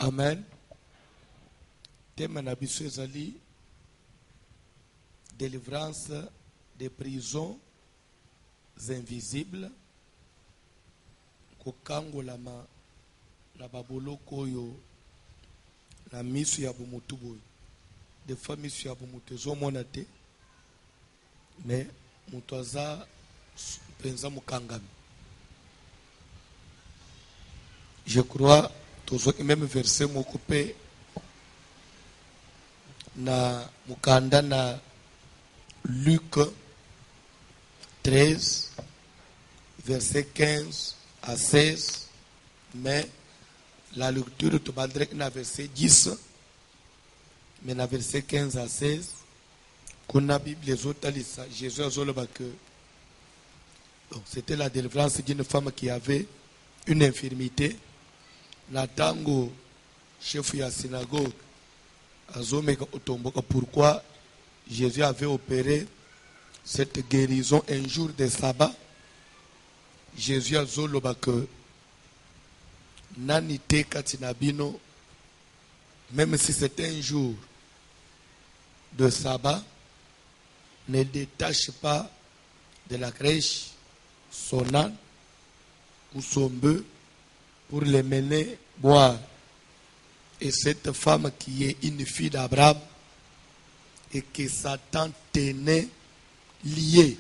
Amen. Thème na biso ezali délivrance des prisons invisibles. Kokangolama na baboloko oyo na miso ya bomutu boye. Des fois miso ya bomutu ezomona te, mais mutu aza penza mukangami. Je crois que même verset mokopé na mukanda na Luc 13 verset 15 à 16, mais la lecture te bandrait na verset 10, mais na verset 15 à 16 qu'on a Bible les autres Jésus a dit que c'était la délivrance d'une femme qui avait une infirmité. Natango chef de la synagogue azomeka otomboka pourquoi Jésus avait opéré cette guérison un jour de sabbat. Jésus a zoloba que nanite katinabino, même si c'est un jour de sabbat, ne détache pas de la crèche son âne ou son bœuf pour les mener boire. Et cette femme qui est une fille d'Abraham et que Satan tenait liée,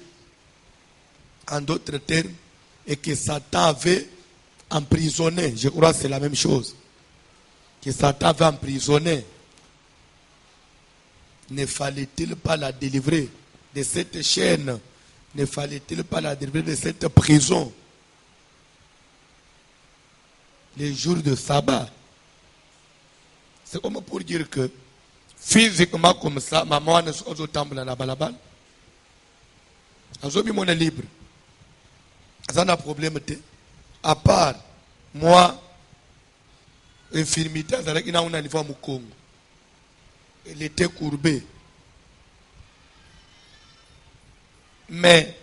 en d'autres termes, et que Satan avait emprisonné, je crois que c'est la même chose, que Satan avait emprisonné, ne fallait-il pas la délivrer de cette chaîne? Ne fallait-il pas la délivrer de cette prison les jours de sabbat? C'est comme pour dire que physiquement comme ça, maman ne se tambour na balabal. Azobi mon libre. Ça n'a problème te. À part moi, infirmité, ça n'a pas niveau au Congo. Elle était courbée. Mais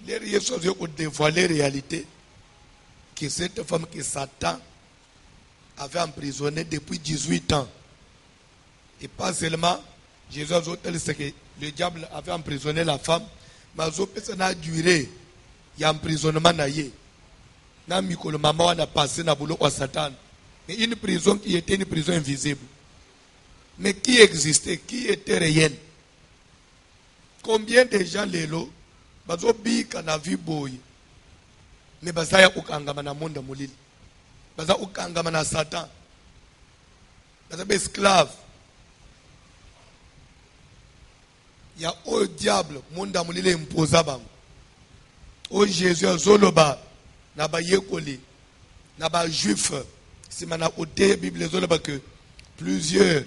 les choses ont dévoilé la réalité que cette femme que Satan avait emprisonnée depuis 18 ans. Et pas seulement, Jésus a dit que le diable avait emprisonné la femme, mais ça a duré. Il y a emprisonnement. Na mikolo maman a passé na boulot à Satan. Mais une prison qui était une prison invisible. Mais qui existait, qui était réel. Combien de gens les lots, bazo bika na vie boy. Mais bazaya ukangama na monde mulili. Baza ukangama na Satan. Baza be esclave. Il y a au diable, monde mulili imposa bam. Au Jésus zoloba na ba yekoli, na ba juif. Si mana ote Bible zoloba que plusieurs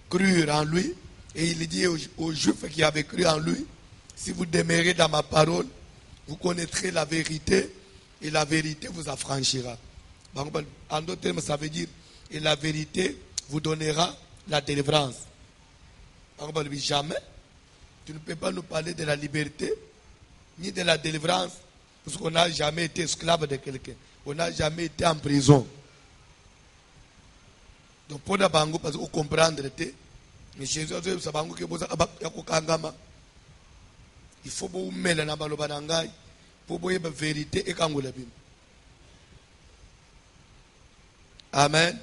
crurent en lui. Et il dit aux Juifs qui avaient cru en lui, si vous demeurez dans ma parole, vous connaîtrez la vérité et la vérité vous affranchira. En d'autres termes, ça veut dire, et la vérité vous donnera la délivrance. Jamais, tu ne peux pas nous parler de la liberté, ni de la délivrance, parce qu'on n'a jamais été esclave de quelqu'un. On n'a jamais été en prison. Donc, pour parce qu'on comprendre, mais Jésus a dit il faut que mettre na baloba nangai pour boye la vérité et kangola bim. Amen.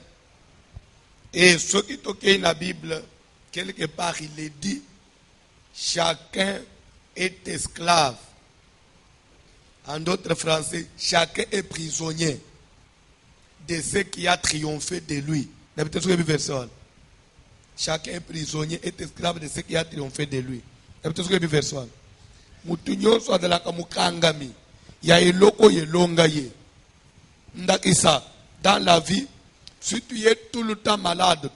Et ce qui toque dans la Bible, quelque part il est dit, chacun est esclave. En d'autres français, chacun est prisonnier de ce qui a triomphé de lui. Chacun est prisonnier, est esclave de ce qui a triomphé de lui. Mutunyo soit de la kamukangami. Ya eloko yelonga ye. Ndakisa, dans la vie, si tu es tout le temps malade,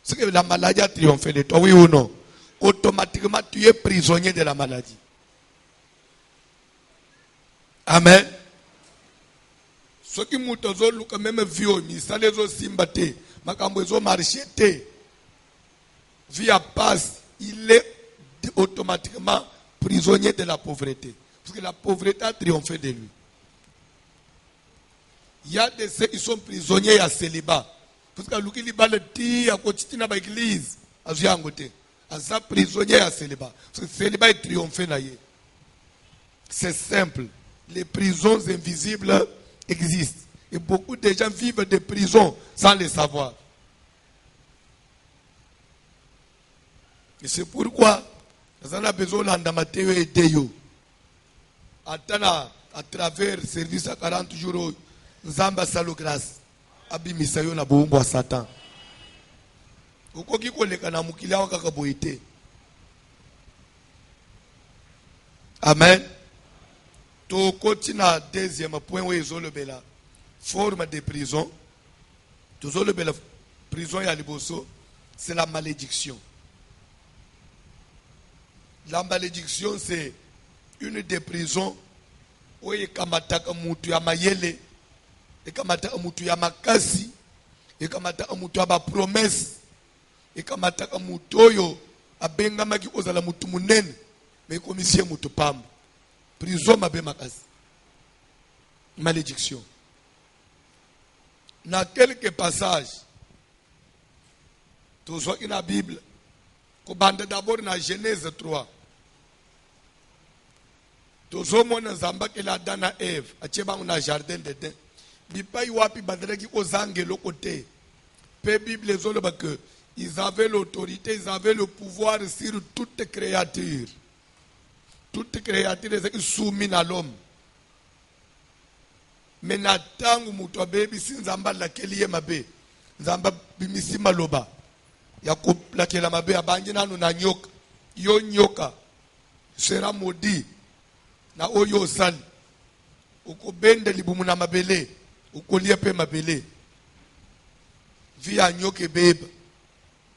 c'est que la maladie a triomphé de toi, oui ou non? Automatiquement, tu es prisonnier de la maladie. Amen. Ce qui m'a dit que même vie, ça les a simbaté. Makambozo marchete. Via passe, il est automatiquement prisonnier de la pauvreté. Parce que la pauvreté a triomphé de lui. Il y a de ceux qui sont prisonniers à célibat. Parce que l'ouki liba le dit à côté de l'église, à Ziangote, à ça prisonnier à célibat. Parce que célibat est triomphé naïe. C'est simple. Les prisons invisibles existent. Et beaucoup de gens vivent des prisons sans le savoir. Et c'est pourquoi nous avons besoin d'Andamateo et Deyo. À travers le service à 40 jours, nous avons salo grâce. Abimisayo na boumbo à Satan. Ukoki koleka na mukili awa kaka boite. Amen. To continue deuxième point où ils ont le bela forme de prison. Toujours le bela prison ya liboso, c'est la malédiction. La malédiction c'est une des prisons où il kamataka mutu ya mayele. Ekamata mutu ya makasi, ekamata mutu ya ba promesse, ekamata mutu oyo abenga maki ozala mutu munene, mais komisie mutu pamba. Prison mabe makasi. Malédiction. Dans quelques passages, toujours dans la Bible, kobanda d'abord dans Genèse 3. Toujours mon zamba que la dana Ève, acheba na jardin d'Éden. Bipai wapi badraki ozangelo côté. Pe Bible zoloba que ils avaient l'autorité, ils avaient le pouvoir sur toute créature. Toute créature est soumise à l'homme. Mais natangu mutu abebi si nzamba lakeli ye mabe. Nzamba bimisi maloba. Ya lakela mabe abangi nanu na nyoka. Yo nyoka sera maudit na oyo sali. Ukobende libumu na mabele. Ukolia pe mabele. Via nyoke beba.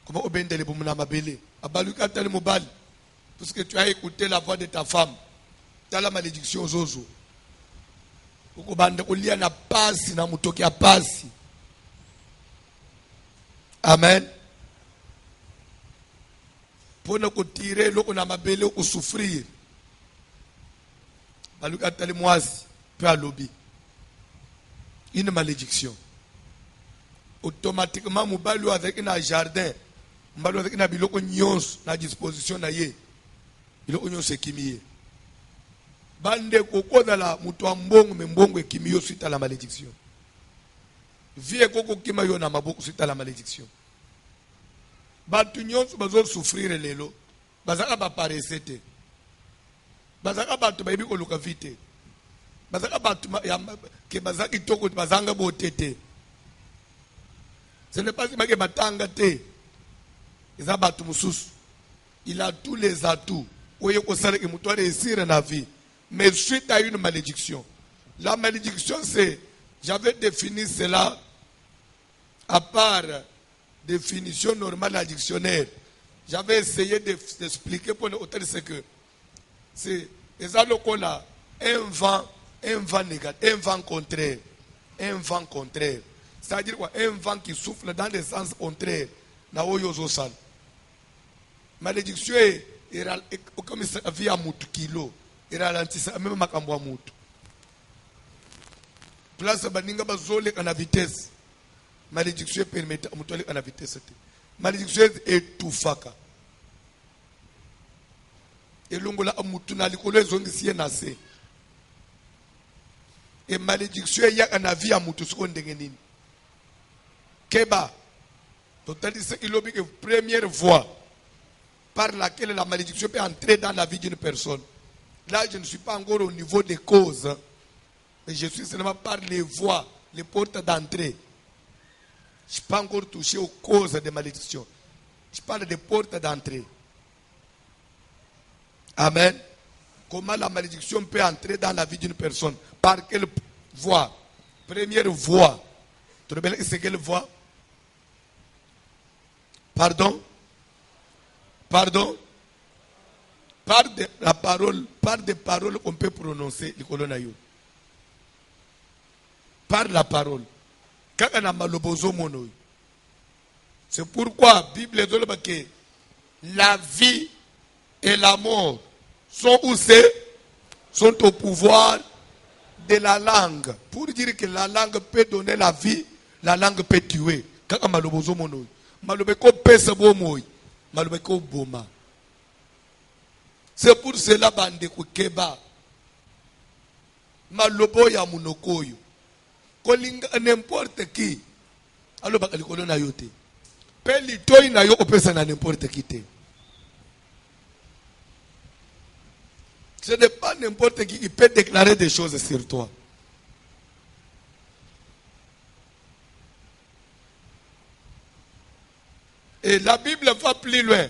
Comment obende libumu na mabele. Abaluka tali mobali. Parce que tu as écouté la voix de ta femme. Tu as la malédiction zozo. Ukobanda kulia na pasi na mutoki ya pasi. Amen. Pona kutire loko na mabele usufrir. Baluka tali mwasi. Peu à lobby. Une malédiction. Automatiquement, mobali avec un jardin. Mobali avec un biloko nyons na disposition na ye. Biloko nyons ekimiye. Bande koko dala mutu ambongo membongo ekimiyo suite à la malédiction. Vie koko kima yo na maboko suite à la malédiction. Batu nyons bazo souffrir lelo. Bazaka ba paresete. Bazaka batu ba ibi koluka vite. Bazaka batu ke bazaki toko bazanga botete. Ce n'est pas que batanga te. Il a batu mususu. Il a tous les atouts. Oye ko sala ke mutu réussir na vie. Mais suite à une malédiction. La malédiction c'est, j'avais défini cela à part définition normale à dictionnaire. J'avais essayé d'expliquer pour les auteurs c'est que c'est un vent négatif, un vent contraire. Un vent contraire. C'est-à-dire quoi? Un vent qui souffle dans le sens contraire. Na oyozo sal. Malédiction est comme ça via mutu kilo. Il ralentit même makambo ya mutu. Place baninga bazole à la vitesse. Malédiction permet mutu à la vitesse. Malédiction est tout faka. Et longola mutu na likolo ezongisi nase. Et malédiction ya na vie ya mutu siko ndenge nini. Keba. Total c'est qu'il oblige première voie par laquelle la malédiction peut entrer dans la vie d'une personne. Là, je ne suis pas encore au niveau des causes, mais je suis seulement par les voies, les portes d'entrée. Je ne suis pas encore touché aux causes de malédiction. Je parle des portes d'entrée. Amen. Comment la malédiction peut entrer dans la vie d'une personne? Par quelle voie? Première voie. C'est quelle voie? Pardon? Pardon? Par des paroles qu'on peut prononcer, par la parole. C'est pourquoi la Bible dit que la vie et la mort sont où c'est? Sont au pouvoir de la langue. Pour dire que la langue peut donner la vie, la langue peut tuer. Kaka malobozo mono. Malobeko pesa bomoy. Malobeko boma. C'est pour cela bande keba. Malobo ya munokoyo. Kolinga n'importe qui. Alors bakalikolo na yote. Peli toy na yo opesa na n'importe qui te. Ce n'est pas n'importe qui peut déclarer des choses sur toi. Et la Bible va plus loin.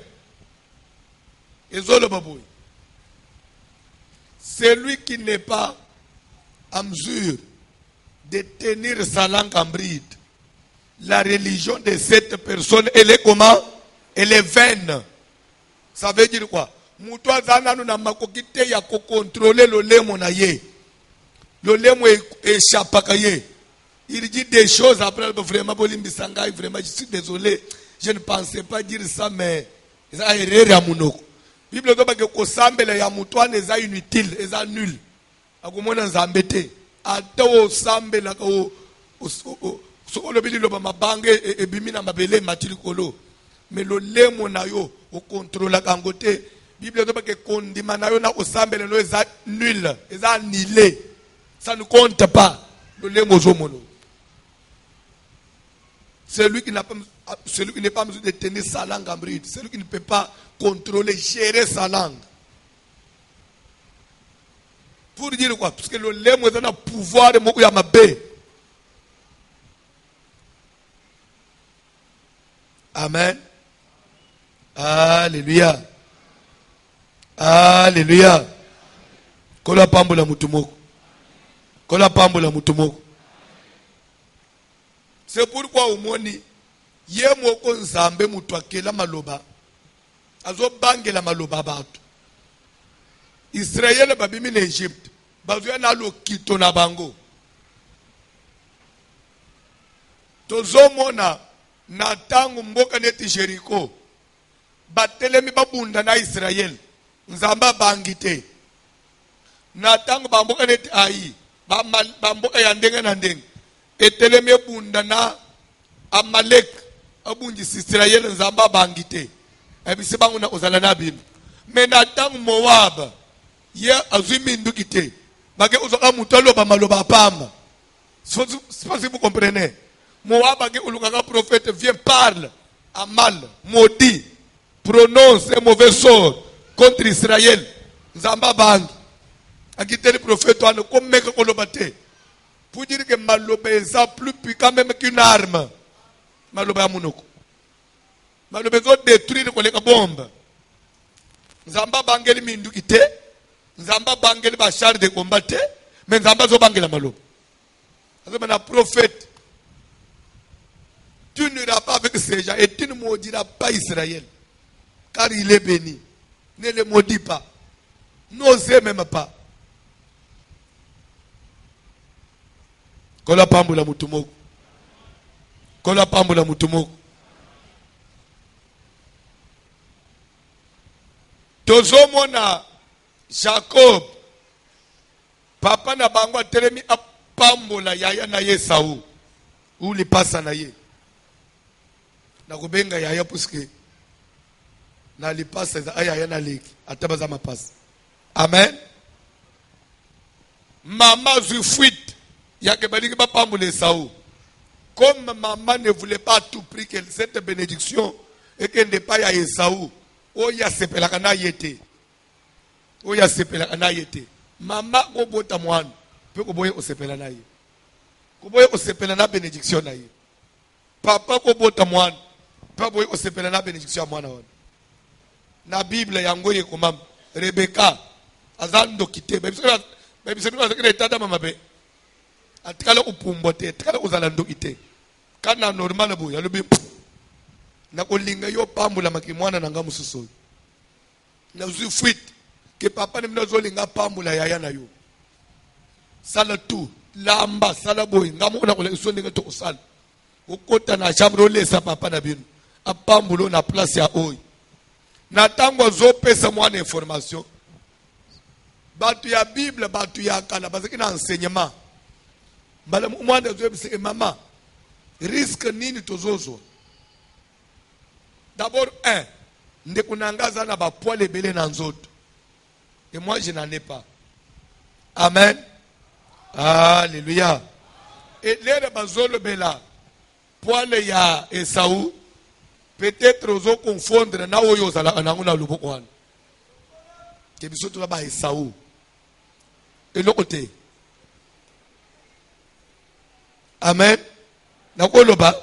Celui qui n'est pas en mesure de tenir sa langue en bride, la religion de cette personne, elle est comment? Elle est vaine. Ça veut dire quoi? Mutwa zana na makokite ya ko contrôler le lemo na ye. Le lemo échappe à ye. Il dit des choses après vraiment bolimbisanga, vraiment je suis désolé. Je ne pensais pas dire ça mais ça erreur ya munoko. Bible doba ke ko sambela ya mutwa neza inutile, eza nul. Akomona nzambete. Ata o sambela ko sokolo bililo ba mabange e bimina mabele matilikolo. Mais le lemo na yo o contrôle kangote. Bible doit que kondima na yo na osambele no eza nul, eza annulé. Ça ne compte pas. Le lemo zomono. Celui qui n'est pas en mesure de tenir sa langue en bride, celui qui ne peut pas contrôler, gérer sa langue. Pour dire quoi? Parce que le lemo est un pouvoir de moko ya mabe. Amen. Alléluia. Alléluia. Kola pambola mutumoko. Kola pambola mutumoko. C'est pourquoi au moni ye moko nzambe mutu akela maloba azo bangela maloba batu. Israël babimi na Egypte bazo na lokito na bango. Tozo mona na tangu mboka neti Jericho batelemi babunda na Israël nzamba bangite na tangu bamboka neti Ai bamboka ya ndenge na ndenge etelemi bunda na Amalek abunji Israël nzamba bangite ebisi bangu na ozala na bino mais na tangu Moab ye azumi ndukite bage uzoka mutalo ba maloba pamba. Je ne sais pas si vous comprenez. Moab bage ulukaka prophète vient parle à mal maudit prononce un mauvais sort contre Israël. Nzamba bangi akiteli prophète wana komeka kolobate pour dire que maloba est plus puissant même qu'une arme. Maloba ya munoko maloba zo détruire koleka bombe. Nzamba bangeli mindu kite nzamba bangeli ba char de combattre mais nzamba zo bangela maloba azoma na prophète. Tu n'iras pas avec ces gens et tu ne maudiras pas Israël car il est béni. Ne le maudis pas, n'osez même pas. Kola pambula mutumoko. Kola pambula mutumoko. Tozomona Jacob papa na bango telemi apambola yaya na ye Saul ou li pasa na ye na kubenga yaya puisque na li pasa yaya na leki atabaza mapasa. Amen. Maman zui fuite yake baliki ba pambola Saul. Comme maman ne voulait pas à tout prix que cette bénédiction et qu'elle n'est pas à Esaü. Oya sepelaka na yete. Oya sepelaka na yete. Mama ko bota mwana. Pe ko boye osepela na ye. Ko boye osepela na bénédiction na ye. Papa ko bota mwana. Pe boye osepela na bénédiction ya mwana wana. Na Bible yango ye komam Rebecca azando kite. Baby se nuna sekere tata mama be. Atikala upumbote, atikala uzalando kite. Kana normal bo ya lobi. Na kolinga yo pambula makimwana na ngamu suso. Na uzifuit ke papa ni mnazo linga pambula yaya na yo. Sala tu lamba sala boy ngamu na kola iso ndenge to osala. Ukota na chamro lesa papa na binu. Apambulo na place ya oy. Na tango zo pesa mwana information. batu ya Bible, batu ya kala, parce que na enseignement. Mbala mwanda zoe mama, risque nini tozozo. D'abord, ndekunangaza na ba poil belé na nzoto. Et moi, je n'en ai pas. Amen. Alléluia. Et les bazolo bela, poil ya Esaou, peut-être ozo confondre na oyo zala ananguna luboko wana. Que biso to ba Esaou. Et l'autre côté. Amen. Na ko loba,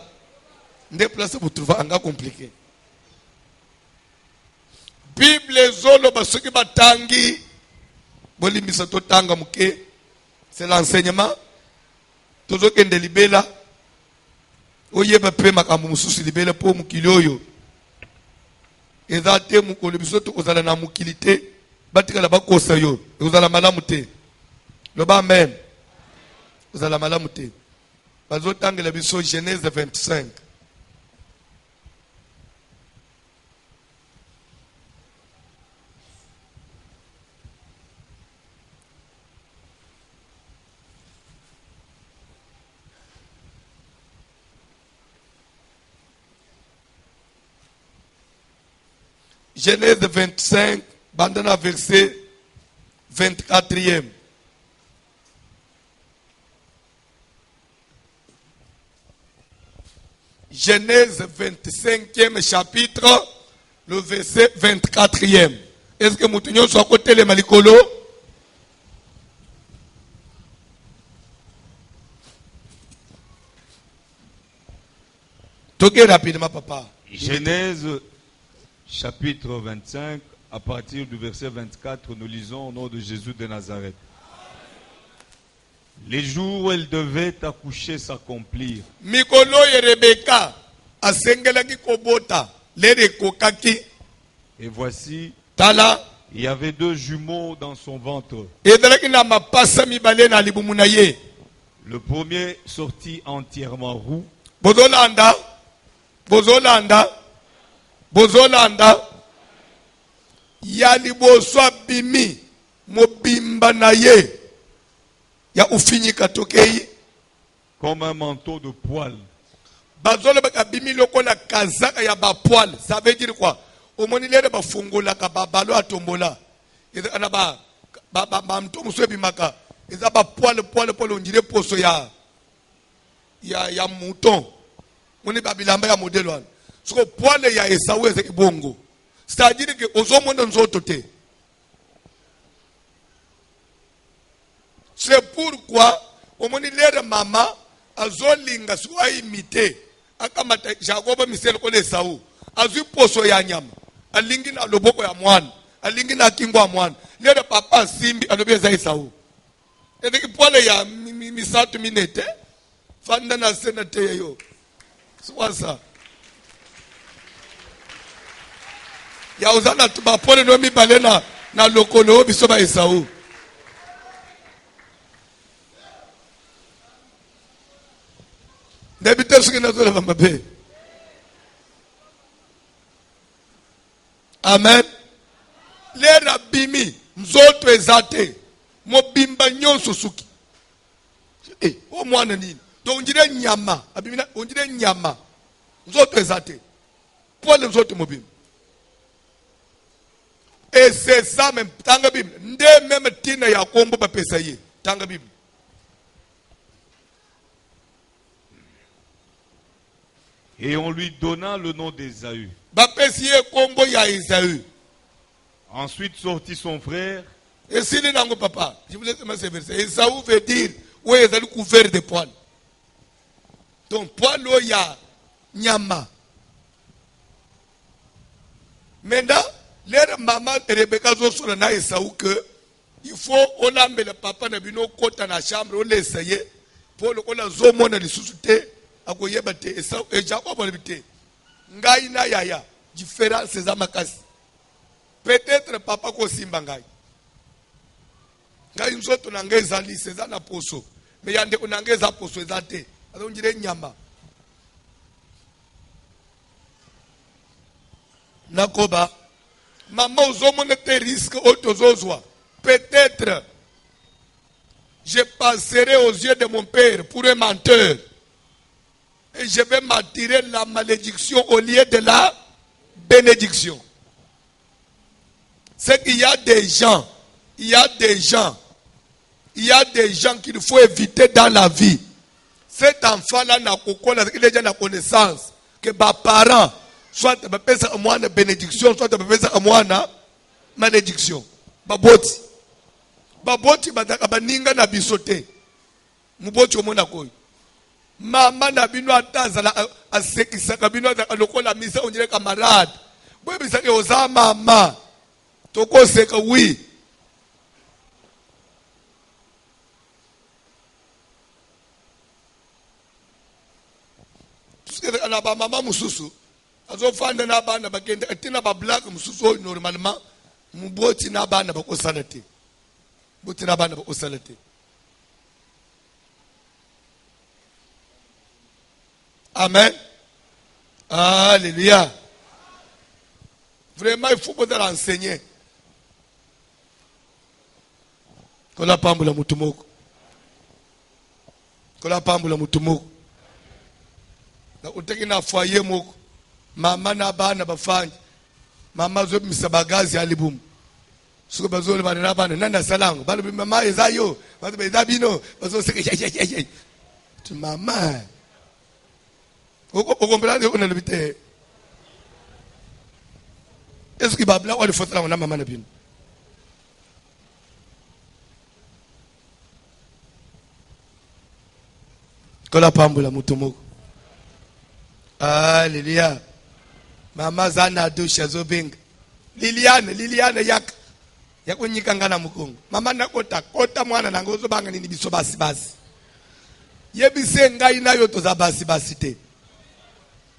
nde place vous trouver anga compliqué. Bible zolo basuki batangi bolimbisa to tanga muke, c'est l'enseignement. Tozo kende libela oyeba pe makambo mususu libela po mukili oyo ezate mukolo biso to kozala na mukili te batikala bakosa yo kozala malamu te loba amen kozala malamu te bazo tangela biso Genèse 25. Genèse 25, bandana verset 24e. Genèse 25e chapitre, le verset 24e. Est-ce que nous sommes à côté de Malikolo? Toquez rapidement, papa. Genèse chapitre 25, à partir du verset 24, nous lisons au nom de Jésus de Nazareth. Les jours où elle devait accoucher s'accomplirent. Mikolo et Rebecca, asengelaki kobota, lere kokaki. Et voici, Tala, il y avait 2 jumeaux dans son ventre. ezalaki na mapasa mibale na libumu na ye. Le premier sortit entièrement roux. Bozolanda, bozolanda, bozolanda. Ya liboso abimi, mobimba na ye. Ya ufinyika tokei. Comme un manteau de poil. Bazolo baka bimi lokola kazaka ya ba poil. Ça veut dire quoi? Omoni lere ba fungola ka babalo atombola. Eza ana ba mto muswe bimaka. Eza ba poil onjire poso ya mouton. Moni ba bilamba ya modelo wana. Soko poil ya Esawu eza kibongo. C'est-à-dire que ozomona nzoto te. C'est pourquoi omoni lere mama azolinga suwa imite akamata Jacob misel ko Esawu azwi poso ya nyama alingi na loboko ya mwana alingi na kingo ya mwana lere papa simbi alobeza Esawu edeki pole ya misatu minete fanda na senate yo swasa ya uzana tuba pole no mibale na lokolo biso ba Esawu. Debite suki na zola mbabe. Amen. Le rabimi mzoto ezate mobimba nyonso suki. O mwana nini? Donc ondire nyama, abimina ondire nyama. Mzoto ezate. Pole mzoto mobimba. Et c'est ça même tanga Bible. Nde même tina ya kombo ba pesa ye. Tanga Bible. Et on lui donna le nom d'Ésaü. Ensuite sortit son frère. Et si les nango papa, je vous laisse ce verset. Esaü veut dire où est le couvert de poils. Donc poil ya nyama. Maintenant, les maman Rebecca zosura na Esaü que il faut on amène le papa na bino kota na chambre on l'essayer pour le kola zomona li susute. Akoyeba te Esawu Jacob alibite ngai na yaya différence za makasi peut-être papa ko simba ngai nzoto na ngai ezali seza na poso mais yande ko na ngai za poso ezate azonjire nyama nakoba mama uzomona te risque otozozwa peut-être je passerai aux yeux de mon père pour un menteur. Et je vais m'attirer la malédiction au lieu de la bénédiction. C'est qu'il y a des gens, il y a des gens qu'il faut éviter dans la vie. Cet enfant-là il a déjà la connaissance que les parents, soit ils peuvent moi une bénédiction, soit ils peuvent moi une malédiction. Baboti baninga na bisote. Muboti omona koyo. Mama na bino atazala asekisaka bino lokola misa onye camarade. Boye bisake oza mama. Toko seka oui. Tuske na ba mama mususu. Azo fanda na bana bakende atina ba black mususu normalement muboti na bana bakosala te. Boti na bana bakosala te. Amen. Alléluia. Vraiment, il faut pouvoir enseigner. Kola pambula mutumoko. Kola pambula mutumoko. Na uteki na foyer moko. Mama na bana bafanya. Mama zo misabagazi alibumu. Suko bazole bana bana nana salango. Bana mama ezayo. Bana bezabino. Bazo seke. Tu mama. Vous comprenez qu'on a l'habité. Est-ce qu'il va blâmer ou il faut faire un maman na bien? Kola pambula mutumoko. Alléluia. Mama zana dusha zobing. Liliane yak unyikanga na mukongo. Mama nakota mwana nangozo banga nini biso basi. Yebise ngai nayo toza basi te.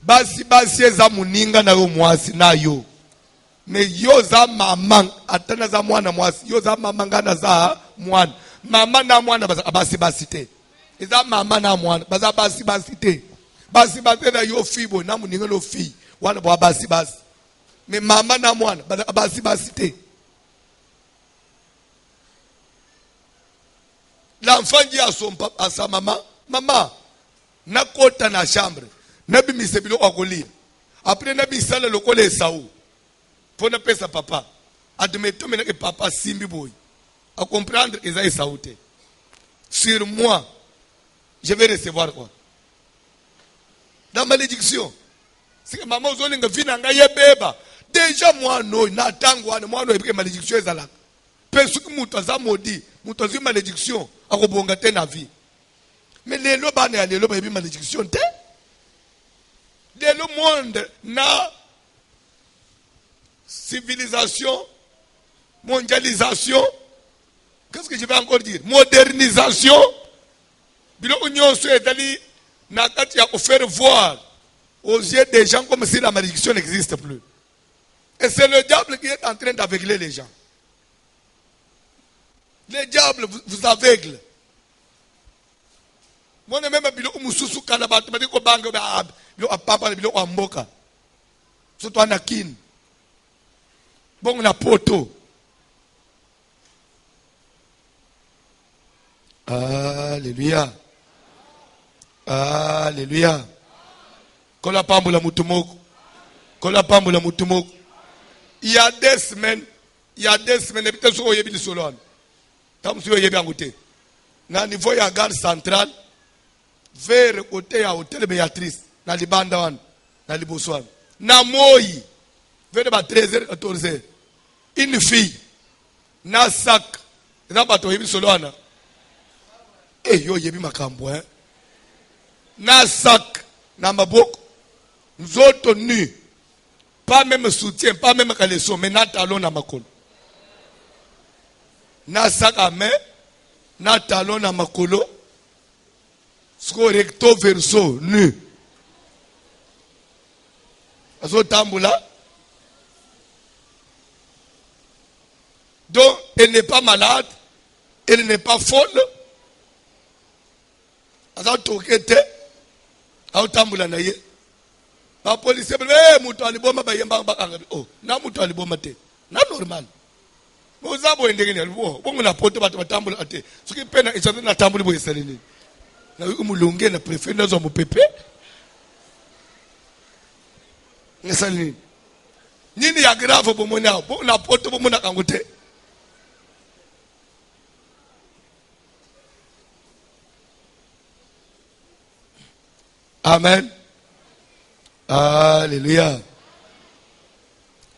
Basi eza muninga na yo mwasi na yo. Me yo za mama atana za mwana mwasi. Yo za mama ngana za mwana. Mama na mwana basi te. Eza mama na mwana baza basi te. Basi na yo fibo na muninga no fi. Wana bwa basi. Me mama na mwana baza basi te. L'enfant dit à sa maman, maman, na kota na chambre. Nabi misebilo akolia. Après nabi sala lokole Esaou. Pour ne pas sa papa. Admettons maintenant que papa simbi boy. À comprendre Esa Esaou te. Sur moi, je vais recevoir quoi? La malédiction. C'est que maman zolinga vinanga yebeba. Déjà moi no na tango ane moi no epike malédiction ezala. Penso que mutu aza maudit, mutu aza malédiction akobonga te na vie. Mais lelo bana ya lelo ba yebi malédiction te. Le monde na civilisation, mondialisation, qu'est-ce que je vais encore dire? Modernisation. Bilo union suédali na kati ya faire voir aux yeux des gens comme si la malédiction n'existe plus. Et c'est le diable qui est en train d'aveugler les gens. Le diable vous aveugle. Moi même bilo mususu kana batu badiko bango ba bilo apapa bilo amboka. Surtout anakin. Bon na poto. Alléluia. Alléluia. Kola pambula mutumoko. Kola pambula mutumoko. Il y a des semaines, peut-être sur yebi solon. Tam sur yebi angote. Na niveau ya gare centrale vers côté ya hôtel Béatrice na libanda wan na liboswan. Na moyi vers ba 13h 14h. Une fille na sac na bato yebi solona. Yo yebi makambo hein. Na sac na maboko. Nzoto nu. Pas même soutien, pas même caleçon, mais na talon na makolo. Na sac à main, na talon na makolo. Sko recto verso nu. Azo tambula. Donc, elle n'est pas malade, elle n'est pas folle. Azo tokete, azo tambula na ye. La police mutu aliboma ba yemba bakanga. Oh, na mutu aliboma te. Na normal. Mozabo endengeni yalbo. Bongo na poto batho batambula ate. Soki pena etsana na tambuli bo esalini. Na umulunge na préfet na zo mo pepe. Ngesalini. Nini ya grave bo mona bo na poto bo mona kangote. Amen. Alléluia.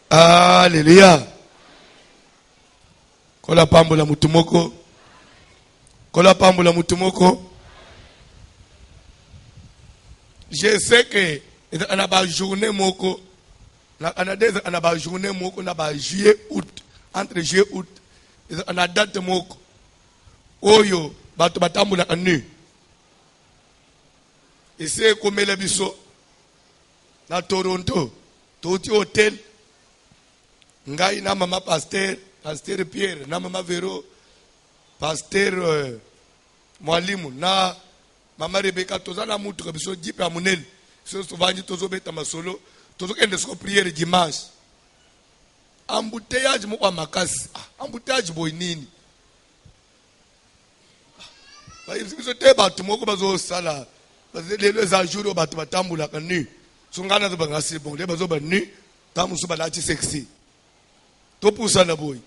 Alléluia. Kola pambo la mutumoko. Kola pambo la mutumoko. Je sais que on a ba journée moko. On a ba journée moko na ba juillet août entre juillet août. On a date moko. Oyo bato batambula anu. Ese komela biso na Toronto toti hotel ngai na mama pasteur Pierre na mama Vero pasteur mwalimu na mama Rebecca tozana mutu ka biso jipe ya munene so souvent tozo beta masolo tozo kende so prière dimanche embouteillage mo kwa makasi embouteillage boy nini ba biso te bato moko bazo sala les jours battu batambula kanu sungana zo bangasi bon les bazo banu tamusu balati sexy to pusa na boy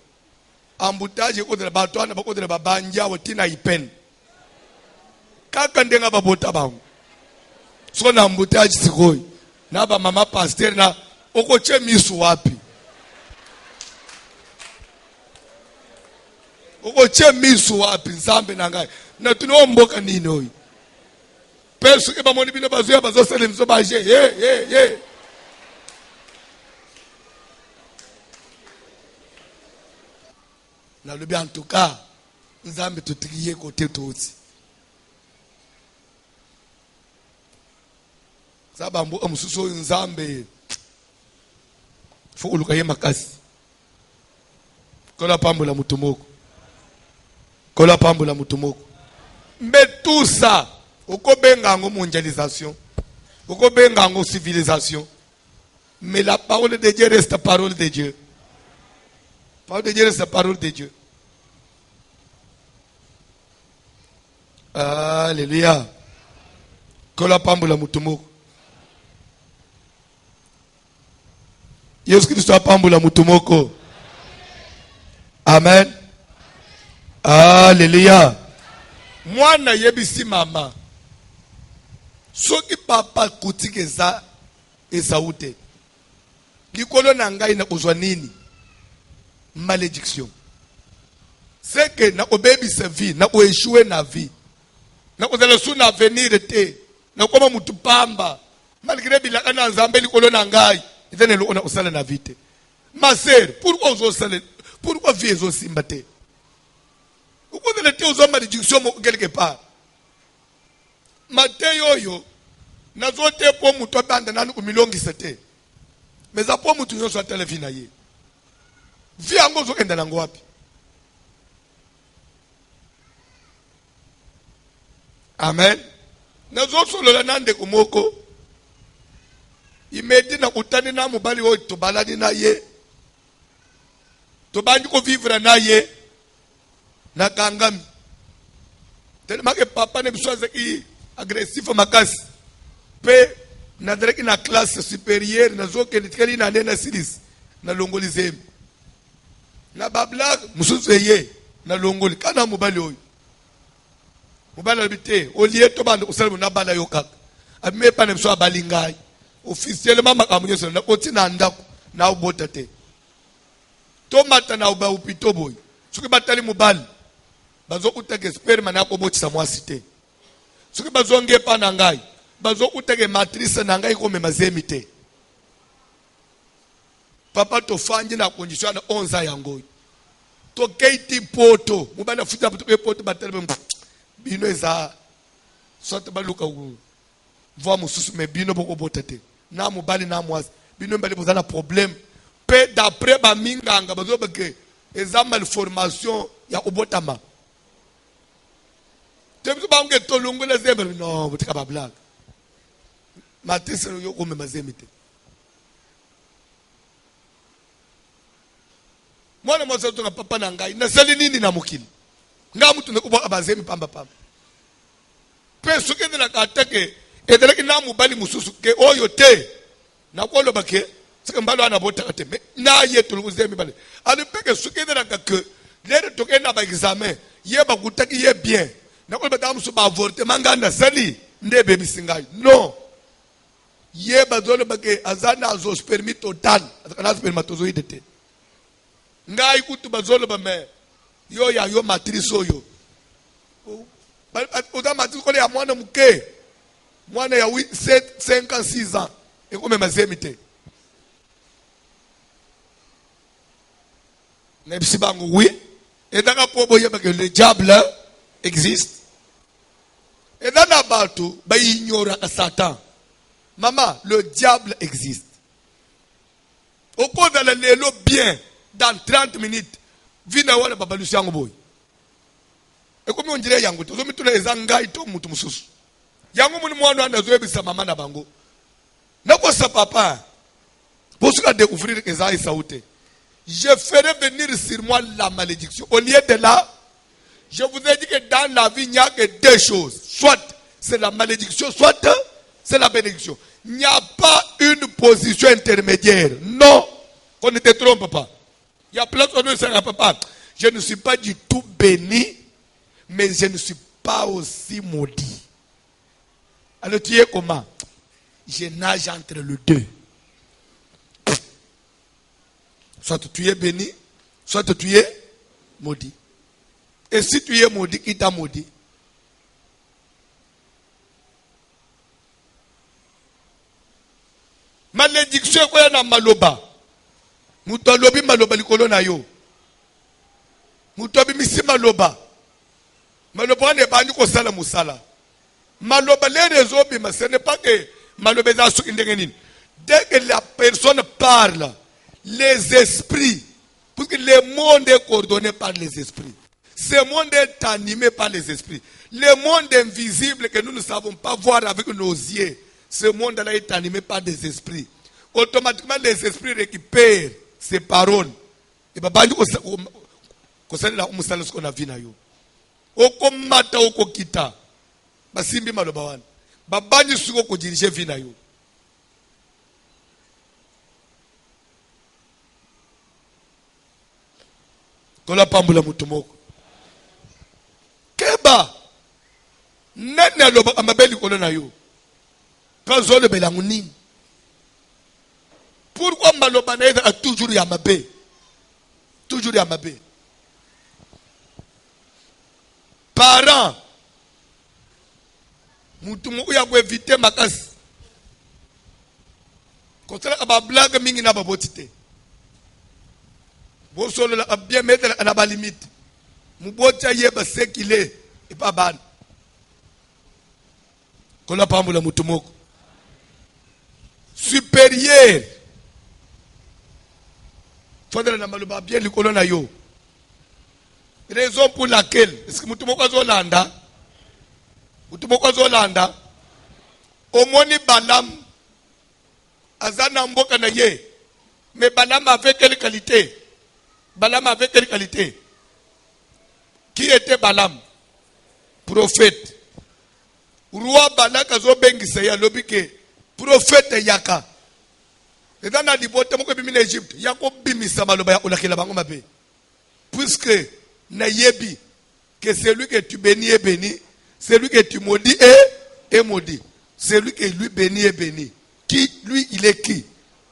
embouteillage ko de bato ana bako de babanja wotina ipen kaka ndenga babota bangu so na embouteillage sikoi na ba mama pasteur na okoche misu wapi okoche misu wapi nzambe na ngai na tunomboka nini oyi Perso que bamoni bino bazoya bazosala miso baje ye na lobi en tout cas nzambe totikiye côté toti sabambo omususu nzambe fo uluka ye makasi kola pambo la mutumoko kola pambo la mutumoko mais tout ça okobenga ngo mondialisation okobenga ngo civilisation mais la parole de Dieu reste parole de Dieu. Parole de Dieu reste parole de Dieu. Alléluia. Kola pambula mutumoko. Yesu Kristo apambula mutumoko. Amen. Alléluia. Mwana yebisi mama. Soki papa kutike za esaute. Likolo na ngai na kozwa nini? Malédiction. C'est que na obebisa vie, na oéchouer na vie. Na kozala su na avenir te. Na koma mutu pamba. Malgré bilaka na nzambe likolo na ngai, itene lo ona osala na vie te. Ma sœur, pourquoi ozo sala? Pourquoi vie ezo simba te? Ukozala te ozo malédiction quelque part. Mateyo yo nazote po mutu abanda nanu kumilongisa te. Mais apo mutu nyonso atala vie na ye. Vie yango zo kenda nango wapi? Amen. Nazo solola nande kumoko. Imedi na kutani na mubali wo tobalani na ye. Tobandi ko vivre na ye. Na kangami. Tellement que papa ne biso ki agressif makasi. Pe na direct na classe supérieure na zo ke nitkali na nena silis na longoli zem. Na babla mususu ye na longoli kana mubali oyo. Mubali habité au lieu to bande osala na bala yo kaka. Abime pa ne biso abalingai. Officiellement makamunyo so na koti na ndako na ubota te. To mata na uba upito boy. Soki batali mubali. Bazo utake sperma na ko botisa mwasi te. Soki bazo ngepa na ngai. Bazo utake matrice na ngai ko memazemi te. Papa to fanji na condition na 11 yango. To keiti poto, mubana futa to poto batele bino eza soit baluka ku voa mususu me bino boko botete. Na mubali na mwasi. Bino mbali bozana problème. Pe d'après ba minganga bazo beke eza malformation ya obotama. Temso bange to lungula zembe no butika ba blague. Matise yo ko memazemi te. mwana mwasa tunga papa na ngai nasali nini na mukili nga mutu nekubo abazemi pamba pamba pe soke de la katake edele ki na mubali mususu ke oyo te na kolo bake sike mbalo ana bota kate me na yetu luzemi bale ali peke soke de la kake lere toke na ba examen ye ba kutaki ye bien na kolo badamu so ba avorter manganda sali ndebe bisingai no ye ba zolo bake azana azo spermi total azana spermatozoide te ngai kutu bazolo ba me yo ya yo matrice oyo oda matrice kole ya mwana muke mwana ya 7 5 ans 6 ans et comme mazemi te nebisi bango oui et dans po boye ba que le diable existe et dans la bato ba ignore Satan maman le diable existe au cours de l'élo bien dans 30 minutes vina wala babalusi yango boy e komi onjire yango to zomi tuna ezanga ito mutu mususu yango muni mwana anda zoebisa mama na bango nako sa papa bosuka découvrir que ça saoute je ferai venir sur moi la malédiction au lieu de là je vous ai dit que dans la vie il n'y a que deux choses soit c'est la malédiction soit c'est la bénédiction il n'y a pas une position intermédiaire non qu'on ne te trompe pas. Il y a plein de choses à papa. Je ne suis pas du tout béni, mais je ne suis pas aussi maudit. Alors tu es comment? Je nage entre les deux. Soit tu es béni, soit tu es maudit. Et si tu es maudit, qui t'a maudit? Malédiction quoi na maloba. Mutolobi maloba likolo na yo. Mutobi misi maloba. Maloba ne bani ko sala musala. Maloba les réseaux bima ce n'est pas que maloba za su indengeni. Dès que la personne parle, les esprits, parce que le monde est coordonné par les esprits. Ce monde est animé par les esprits. Le monde invisible que nous ne savons pas voir avec nos yeux, ce monde-là est animé par des esprits. Automatiquement, les esprits récupèrent ces paroles. Et bah, okomata okokita basimbi maloba wana babanyi suko ko dirige vina yo kola pambula mutumoko keba nene aloba amabeli kola na yo kazo le belangu nini pourquoi maloba na a toujours ya mabe toujours ya mabe parents mutu moko ya ko éviter makasi ko tsala ba blague mingi na baboti te bo solo la bien mettre na ba limite mu botya yeba sekile e pa ban ko la pambula mutu moko supérieur faudrait na maloba bien likolo na yo. Raison pour laquelle, est-ce que mutumoko azolanda? Mutumoko azolanda. Omoni Balaam azana mboka na ye. Mais Balaam avait quelle qualité? Balaam avait quelle qualité? Qui était Balaam? Prophète. Roi Balak azobengisa ya lobike. Prophète yaka. Et dans la libote moko bimi na Égypte, yako bimisa maloba ya olakela bango mabe. Puisque Nayebi, que celui que tu bénis est béni, celui que tu maudis est maudit. Celui que lui bénit est béni. Qui, lui, il est qui?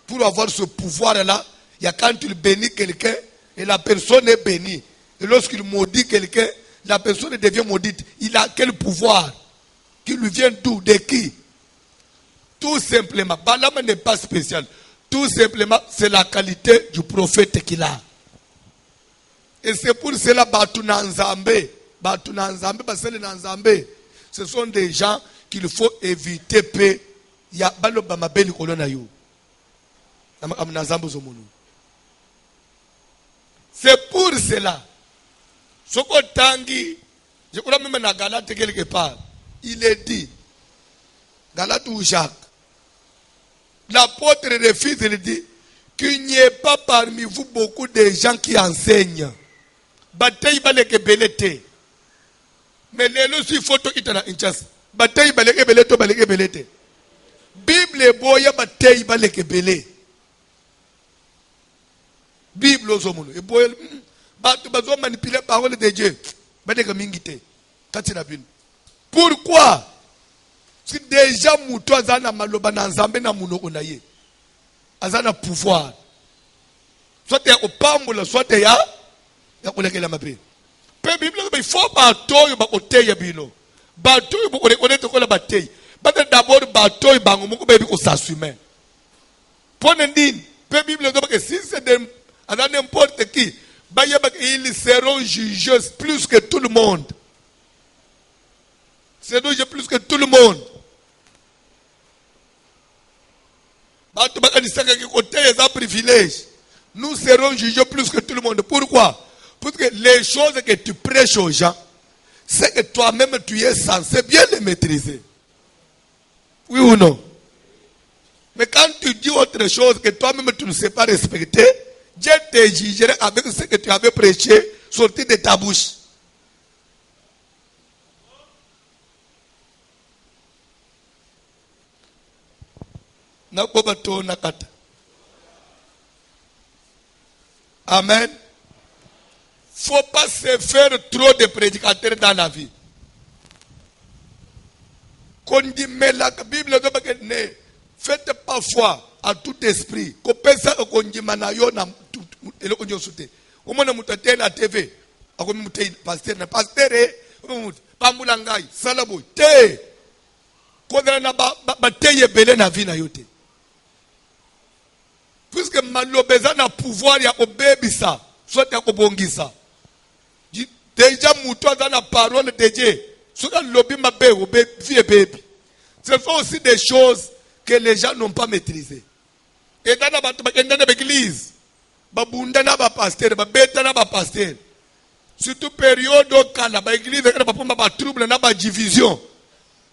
Pour avoir ce pouvoir-là, il y a quand il bénit quelqu'un et la personne est bénie. Et lorsqu'il maudit quelqu'un, la personne devient maudite. Il a quel pouvoir? Qui lui vient d'où? De qui? Tout simplement, Balaam n'est pas spécial. Tout simplement, c'est la qualité du prophète qu'il a. Et c'est pour cela ce sont des gens qu'il faut éviter. C'est pour cela. Je crois même dans Galate quelque part. Il est dit, Galate ou Jacques, l'apôtre refuse, il dit, qu'il n'y ait pas parmi vous beaucoup de gens qui enseignent. Bataille baleke belete. Mais les lois photo itana inchas. Bataille baleke belete baleke belete. Bible boya bataille baleke belete. Bible ozomono. Et boya batu bazo manipuler parole de Dieu. Baleke mingite. Katina bin. Pourquoi? Si déjà mouto azana maloba na nzambe na munoko na ye. Azana pouvoir. Soit ya opambola, soit ya kolekela mabe. Pe Bible il faut batoyo ba oteya bino. Batoyo bo reconnaître ko la bataille. Bata d'abord batoyo bango moko bebi ko s'assumer. Pone ndini. Pe Bible do que si c'est de n'importe qui, ils seront jugés plus que tout le monde. C'est jugés plus que tout le monde. Nous serons jugés plus que tout le monde. Pourquoi? Parce que les choses que tu prêches aux gens, c'est que toi-même tu es censé bien les maîtriser. Oui ou non? Mais quand tu dis autre chose que toi-même tu ne sais pas respecter, Dieu te jugera avec ce que tu avais prêché sorti de ta bouche. Amen. Faut pas se faire trop de prédicateurs dans la vie. Qu'on dit, mais la Bible dit, faites pas foi à tout esprit. Qu'on pense qu'on dit, manayo na ele konyo sute. Omona mutate na TV. Ako mutei pasteur na pasteur pambula ngai salabo te. Kodana na ba teye belé na vie na yote. Puisque malobeza na pouvoir ya obebisa, soit ya kobongisa. Déjà mouto dans la parole de Dieu. Soit lobi mabe vie bébé. Ce sont aussi des choses que les gens n'ont pas maîtrisées. Et dans l'église, babunda na ba pasteur, babeta na ba pasteur. Surtout période au Canada, ba église na ba pomba ba trouble na ba division.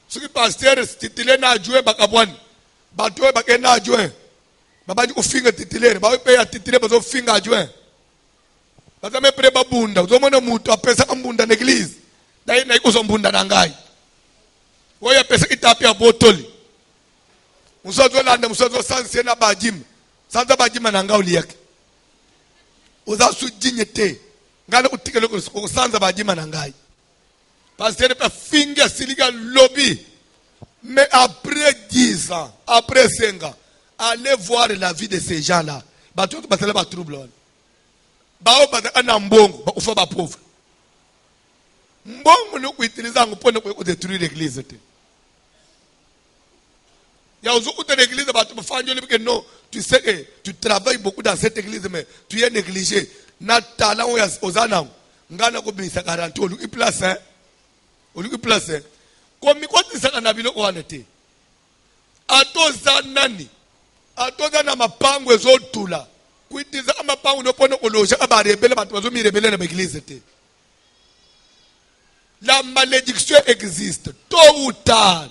Ce qui pasteur titulaire na adjoint bakabwan. Ba toi ba kena adjoint. Baba ko finga titulaire, ba pe ya titulaire ba zo finga adjoint. Ba za me pre babunda, zo mona mutu apesa mbunda na église. Dai na iko zo mbunda na ngai. Oya pesa itapi ya botoli. Musozo landa musozo sanse na bajim. Sanza bajima na ngao liyake. Oza sujinyete. Ngana utikele ko sanza bajima na ngai. Pasteur pa finga siliga lobby. Mais après 10 ans, après 5 ans, allez voir la vie de ces gens-là. Bato to batala ba trouble. Bao bata na mbongo, ba ufa ba pauvre. Mbongo no kuitiliza ngopona ko détruire l'église te. Il y a aussi une église, non, tu sais que tu travailles beaucoup dans cette église, mais tu es négligé. Natala aux anans, ngana ko bisa garanti olu ki place hein. Olu ki place hein. Komi ko tisaka na bilo wanete. Atoza nani? Atoza na mapango ezotula. Kuitiza mapango no pona oloja aba rebele bantu bazo mi rebele na église te. La malédiction existe tôt ou tard.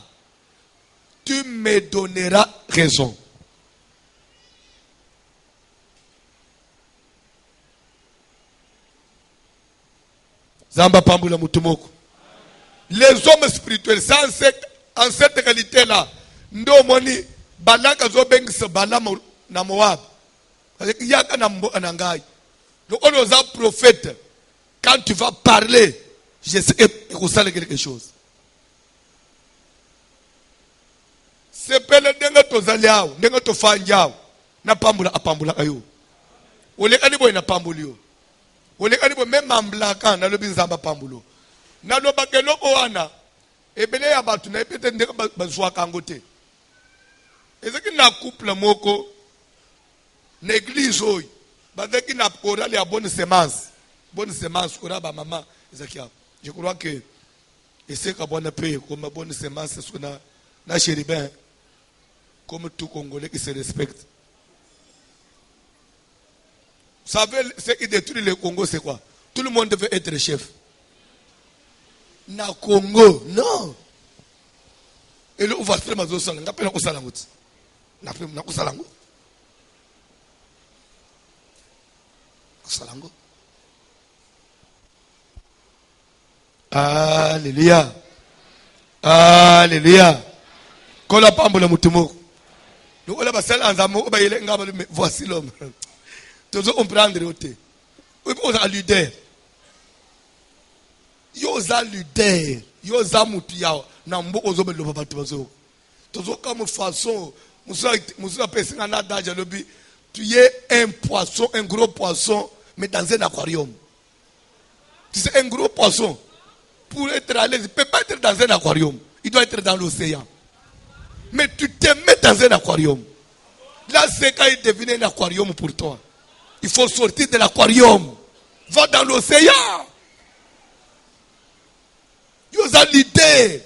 Tu me donneras raison. Zamba pambula mutumoko. Les hommes spirituels, en cette qualité-là, ndo moni balaka zo bengisa balama na Moab. Yaka na ngai. Donc on nous a prophète. Quand tu vas parler, je sais que vous savez quelque chose. Sepele denga tozali awo, denga tofanja awo, na pambula apambula kayo. Ole kani boy na pambulio. Ole kani boy même amblaka na lobi nzamba pambulo. Na loba keloko wana, ebele ya batu na epete ndeka bazwa kangote. Ezeki na couple moko, na église oyi, bazeki na chorale ya bonne semence. Bonne semence, ora ba maman, ezeki hapo. Je crois que, eseka bonne paix, comme bonne semence, na chérubin. Comme tout Congolais qui se respecte. Vous savez, ce qui détruit le Congo, c'est quoi? Tout le monde veut être chef. Na Congo, non. Et là, on va faire ma zone. On appelle la Kosalangout. On appelle la Kosalangout. Salango. Alléluia. Alléluia. Kola pambola mutumo. Nous on a passé l'enzamo, voici l'homme. Tous on prendre côté. On a leader. Yoza leader. Yoza mutu yao. Na mbo ozo belo babatu bazo. Tous comme façon. Moussa pèse un adage à l'objet. Tu es un poisson, un gros poisson, mais dans un aquarium. Tu sais, un gros poisson, pour être à l'aise, il ne peut pas être dans un aquarium. Il doit être dans l'océan. Mais tu te mets dans un aquarium. Là, c'est quand il devient un aquarium pour toi. Il faut sortir de l'aquarium. Va dans l'océan. Vous avez l'idée.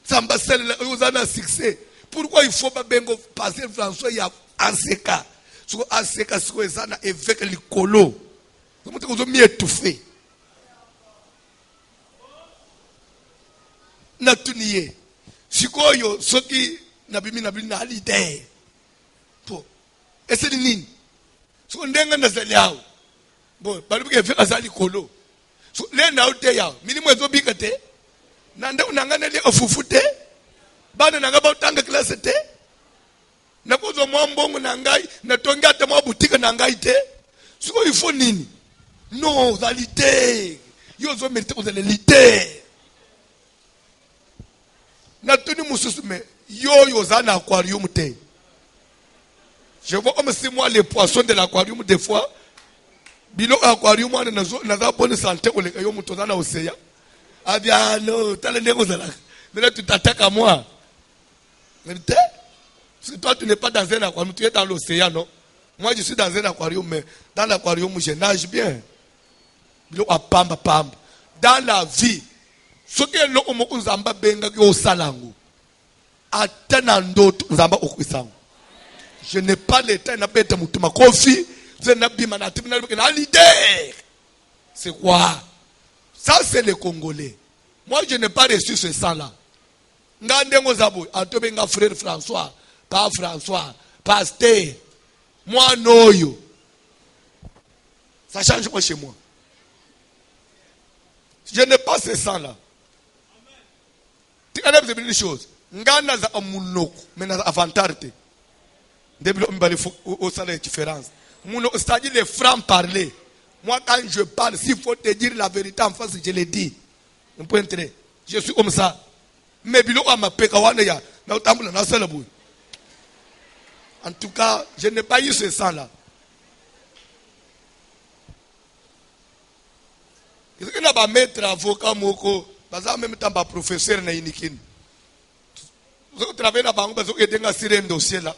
Ça m'a vous avez un succès. Pourquoi il faut pas passer François il y a ACK. Sur ACK, sur les ana évêque l'icolo. Comment tu as mis étouffé? Natunié. Sikoyo, ce qui n'a pas mis na l'idée. Et c'est nini. So ndenga na zaliao. Bon, balu ke évêque azali colo. So le na uteya. Minimum ezobikate. Nanda unangana le ofufute. Bana nanga bautanga classe te. Na kozo mwambongo nangai na tonga te mwa boutique nangai te. Siko il faut nini? Non, zalité. Yo zo mérite vous l'alité. Na toni mususu me yo zana aquarium te. Je vois comme si moi les poissons de l'aquarium des fois bilo aquarium na za bonne santé au le yo mutoza na océan. Ah bien non, t'as le négo zala. Mais là tu t'attaques à moi. Vérité? Parce que toi, tu n'es pas dans un aquarium, tu es dans l'océan, non? Moi, je suis dans un aquarium, mais dans l'aquarium, je nage bien. Dans la vie, ce que l'homme zamba benga yo salangu, attenando zamba okwisangu. Je n'ai pas le temps na bête mutuma kofi, je n'ai pas na timina na l'idée. C'est quoi? Ça, c'est les Congolais. Moi, je n'ai pas reçu ce sang-là. Ngandengo zabo, atobenga frère François, pas François, pasteur. Moi, noyo. Ça change quoi chez moi? Je n'ai pas ce sang-là. Tu connais une chose. Ngana za amunoko, mais na avantarte. Depuis le au salaire différence. C'est-à-dire les francs parler. Moi, quand je parle, s'il faut te dire la vérité en face, je le dis. Je suis comme ça. Mais en tout cas, je n'ai pas eu ce sang-là. Qu'est-ce qu'il y a maître avocat moko, baza même temps professeur na inikin. Vous travaillez na bango bazo aider nga sur un dossier là.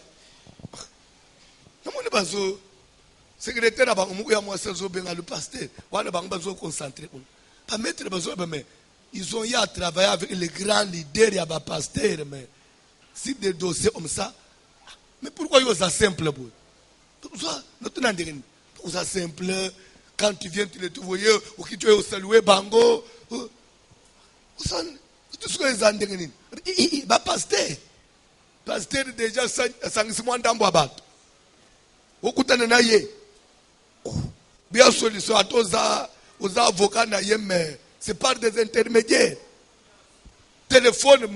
Namoni bazo secrétaire na bango moko ya moi sezo benga le pasteur. Wana bango bazo concentrer. Pas maître bazo mais ils ont eu à travailler avec les grands leaders, il y a des pasteurs, mais si des dossiers comme ça, mais pourquoi ils sont simples? Pourquoi ils sont simples? Quand tu viens, tu les trouves, ou qui tu es au salué, bango, tout ce qu'ils ont dit, il va pasteur. Pasteur déjà, 5 mois d'amboabat. Au coup de ye. Bien solution à tous aux avocats, mais c'est par des intermédiaires. Téléphone,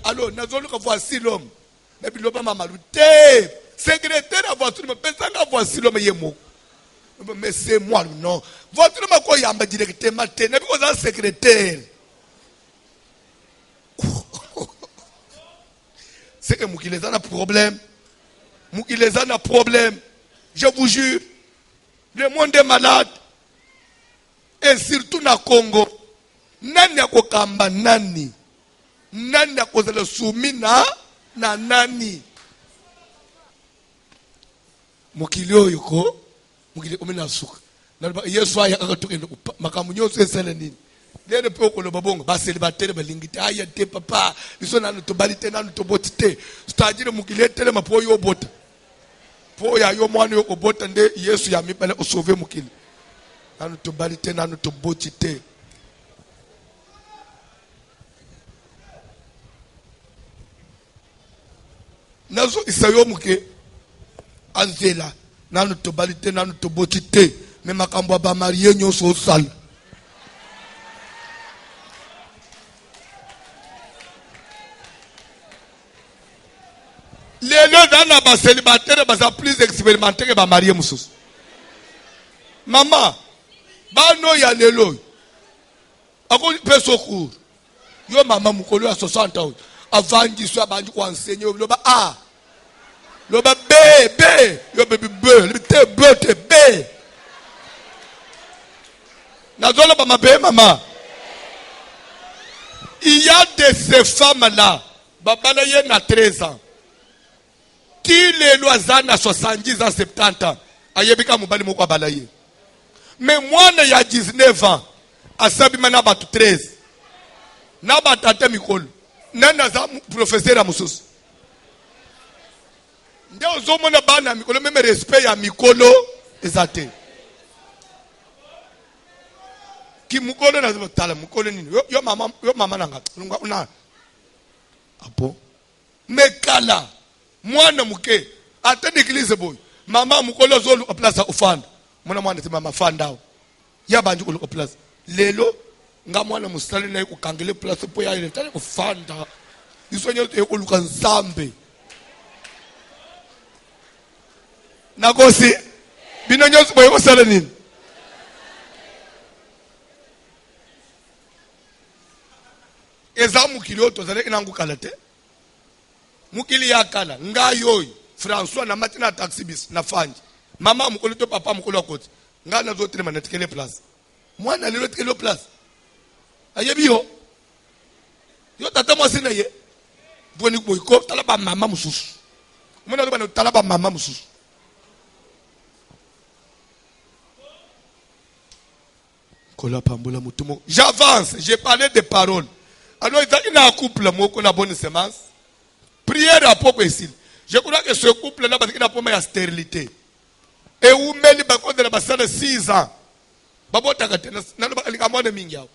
alors, voici l'homme. Mais puis l'homme m'a secrétaire à voiture, mais personne n'a voici l'homme. Mais c'est moi, non. Votre homme, quoi, il y a un directeur, mais vous êtes secrétaire. C'est que Moukilez a un problème. Moukilez a un problème. Je vous jure, le monde est malade. Et surtout na Congo, nani akokamba nani, nani akozala sumi na nani. Mukili oyo ko, mukili omena suka. Nalba Yesu aya akatuke makamu nyonso esele nini. Lele pe okoloba bongo ba célibataire balingita aya te papa, biso nanu to balite nanu to botite. C'est-à-dire mukili etele mapo yo bota. Po ya yo mwana yo obota nde Yesu ya mipale o sauver mukili. Nanu to balite nanu to botite. Nazo isayo muke azela nanu tobali te nanu toboti te me makambo ya bamarie nyonso osala lelo dana baselibatere baza plus expérimenté que bamarie mosusu mama bano ya lelo akopesa secours yo mama mukolo ya 60 ans avandiswa abandi kuenseigner loba a loba b yo baby b te b te b nazola ba mabe mama. Il y a de ces femmes là babana ye na 13 ans qui les lois na 70 ans 70 ans ayebika mobali moko abala ye mais mwana ya 19 ans asabi mana batu 13 na batata mikolo nana za professeur amususu ndio ozomona bana mikolo même respect ya mikolo ezate ki mukolo na zotala mukolo nini yo mama nanga una apo mekala mwana muke ata n'église boy mama mukolo zolu a place ofanda mwana te mama fandao ya banji ko place lelo nga mwana musali na ukangele place po ya ile tale kufanda isonyo te ko luka nzambe nakosi binonyo boy ko sala nini eza mukili oto zale inangu kalate mukili ya kala nga yoy François na matina taxi bis na fanji mama mukolo to papa mukolo akoti nga na zo trema na tikele place mwana lelo tikele place ayebi yo tata mo sina ye boni boy ko tala ba mama mususu mwana lo ba tala ba mama mususu kola pambola mutumo. J'avance, j'ai parlé des paroles. Alors il y a un couple moko na bonne semence. Prière à propos ici. Je crois que ce couple là parce qu'il a pas de stérilité. Et où meli bako de la basana 6 ans. Babo takatena na ba likamone mingi yao.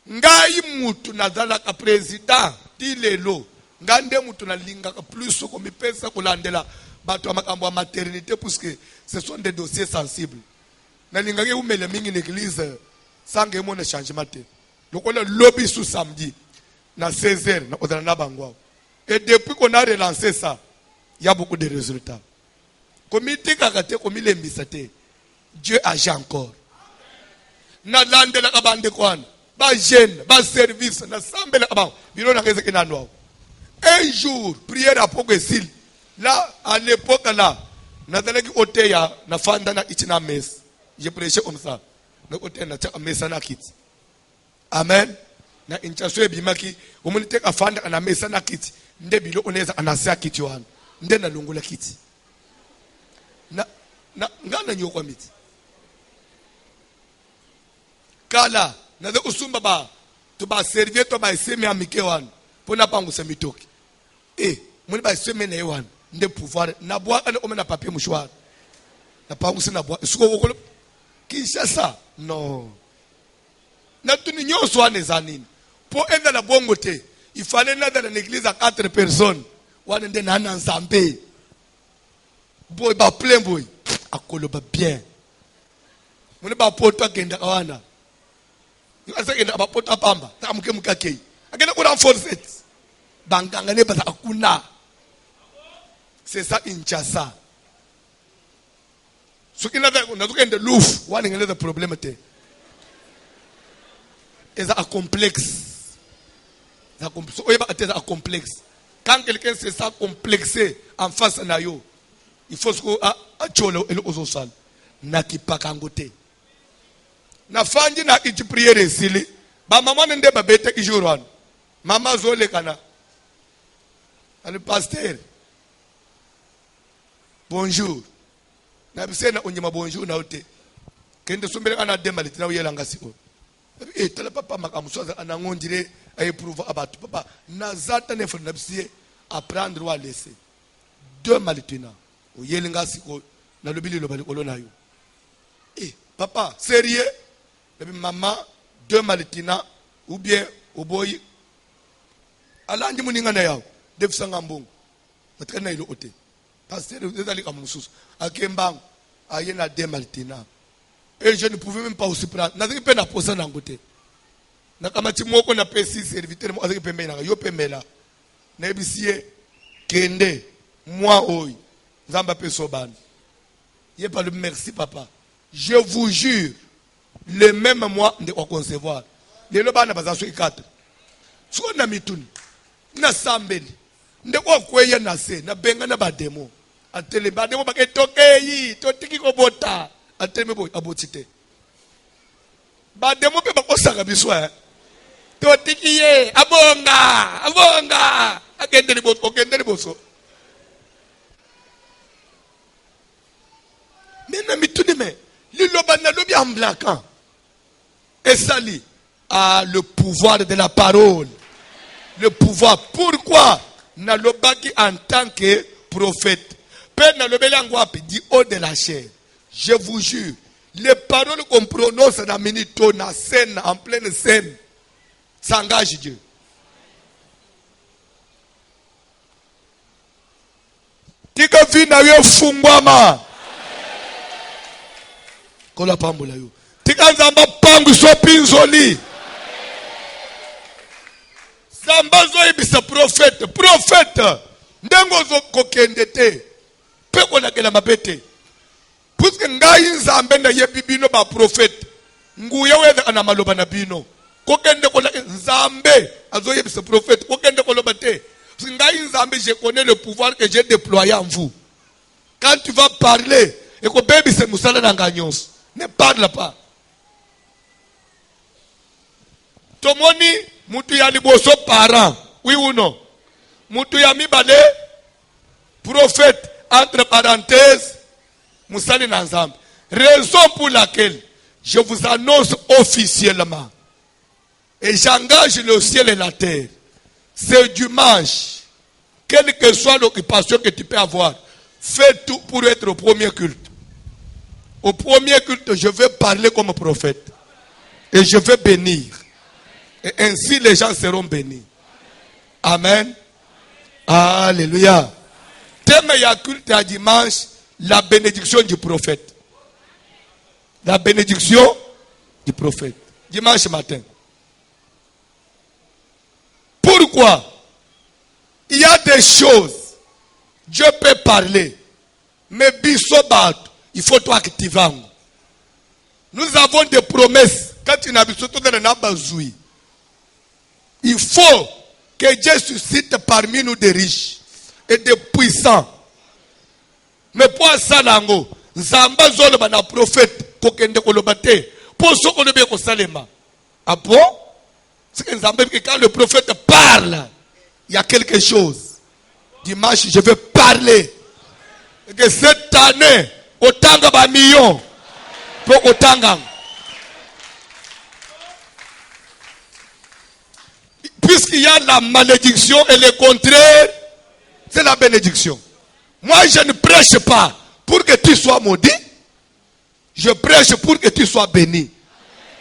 Ngai mutu nazala ka président dilelo. Ngande mutu na linga ka plus ko mipesa kulandela bato amakambo maternité parce que ce sont des dossiers sensibles. Na linga ke umele mingi l'église sans que mon changement te. Donc on a lobby sous samedi na 16h na odana na bangwa. Et depuis qu'on a relancé ça, il y a beaucoup de résultats. Comité kakate komile mbisate. Dieu agit encore. Na lande la kabande kwana. Ba jeune, ba service na sambe la kabande. Bino na keze kina noa. Un jour, prière à progressil. Là, à l'époque là, na dalaki oteya na fanda na itina mes. Je prêchais comme ça. Na oteya na chaka mesa na kiti. Amen. Na inchaswe bimaki, umunite ka fanda na mesa na kiti. Nde bilo oneza anasea kiti wana. Nde na lungu la kiti. Na ngana nyoko miti. Kala na de usumba ba to ba servir to ba seme amike wana. Pona pangu semitoki. Muni ba seme na wana. Nde pouvoir na bwa ana ome na papier mouchoir. Na pangu se na bwa. Suko wokolo Kinshasa no. Na tuni nyonso wana zanini. Po enda na bongo te. Il fallait naître dans l'église à 4 personnes. Wana nde na nzambe. Boy ba plein boy. Akolo ba bien. Muni ba poto agenda wana. Yasa genda ba poto pamba. Ta muke mukakei. Agenda ko renforcer. Banganga ne ba akuna. C'est ça Kinshasa. Ce qui n'a pas de louf, wana ngele de problème te. Et ça complexe. Ça complexe. Quand quelqu'un se sent complexé en face à yo, il faut que acholo el ozosal na kipakangote. Na fanji na iti priere sili. Ba mama nende ba bete ijurwan. Mama zole kana. Le pasteur. Bonjour. Na bisena onyema bonjour na ote. Kende sumbele kana demaliti na uyela ngasiko. Tala papa makamusoza anangondire éprouve abatu papa nazata ne fona bisie apprendre ou à laisser deux malitina o yelinga siko na lobili lo bali kolona yo papa sérieux maman deux malitina ou bien au boy alandi muninga na yawo defsanga mbongo matrena ilo ote pasteur ezali kamususu akembango Ayena de Maltina. Et je ne pouvais même pas aussi prendre. N'a pas na posa na ngote. Na kamati moko na pesi serviteur mo azaki pembe na yo pembe la. Na ebisie kende moi oy. Nzamba peso ban. Yé pas le merci papa. Je vous jure le même mois de concevoir. Les lobana bazaso 4. So na mituni. Na sambeli. Ndeko kweye na se na benga na bademo. Atele bademo baketokeyi totiki ko bota. Atele boy abotite. Bademo pe bakosaka biswa. Totiki ye abonga. Akende liboso. Mena mituni me. Liloba na lobi amblakan. Et sali a le pouvoir de la parole. Le pouvoir. Pourquoi? Nalobaki en tant que prophète. Père Nalobelanguapi dit haut de la chair. Je vous jure, les paroles qu'on prononce dans Minito, dans scène, en pleine scène, s'engage Dieu. Tika vina yo fungwama. Kola pambola yo. Tika nzamba pangu so pinzoli. Zambazo ibisa prophète ndengo zo kokendete pe kona kela mabete puisque ngai nzambe na yebibino ba prophète nguya weza ana maloba na bino kokende kona nzambe azo yebisa prophète kokende koloba te ngai nzambe je connais le pouvoir que j'ai déployé en vous. Quand tu vas parler et ko bebi se musala na nganyos ne parle pas. Tomoni mutu ya liboso parent, oui ou non? Mutu ya mibale prophète, entre parenthèses, Moussali Nanzam. Raison pour laquelle je vous annonce officiellement et j'engage le ciel et la terre. Ce dimanche, quelle que soit l'occupation que tu peux avoir, fais tout pour être au premier culte. Au premier culte, je vais parler comme prophète et je vais bénir. Et ainsi les gens seront bénis. Amen. Alléluia. Thème ya culte à dimanche, la bénédiction du prophète. La bénédiction du prophète. Dimanche matin. Pourquoi? Il y a des choses, Dieu peut parler, mais bisobat, il faut toi activer. Nous avons des promesses. Quand tu n'as pas besoin, il faut que Dieu suscite parmi nous des riches et des puissants. Mais pour ça, Zamba zolo bana prophète kokende kolobate pour ce qu'on veut salema. Ah bon? C'est que Zamba quand le prophète parle, il y a quelque chose. Dimanche, je vais parler. Et que cette année, autant de millions pour autant. Puisqu'il y a la malédiction et le contraire, c'est la bénédiction. Moi, je ne prêche pas pour que tu sois maudit. Je prêche pour que tu sois béni.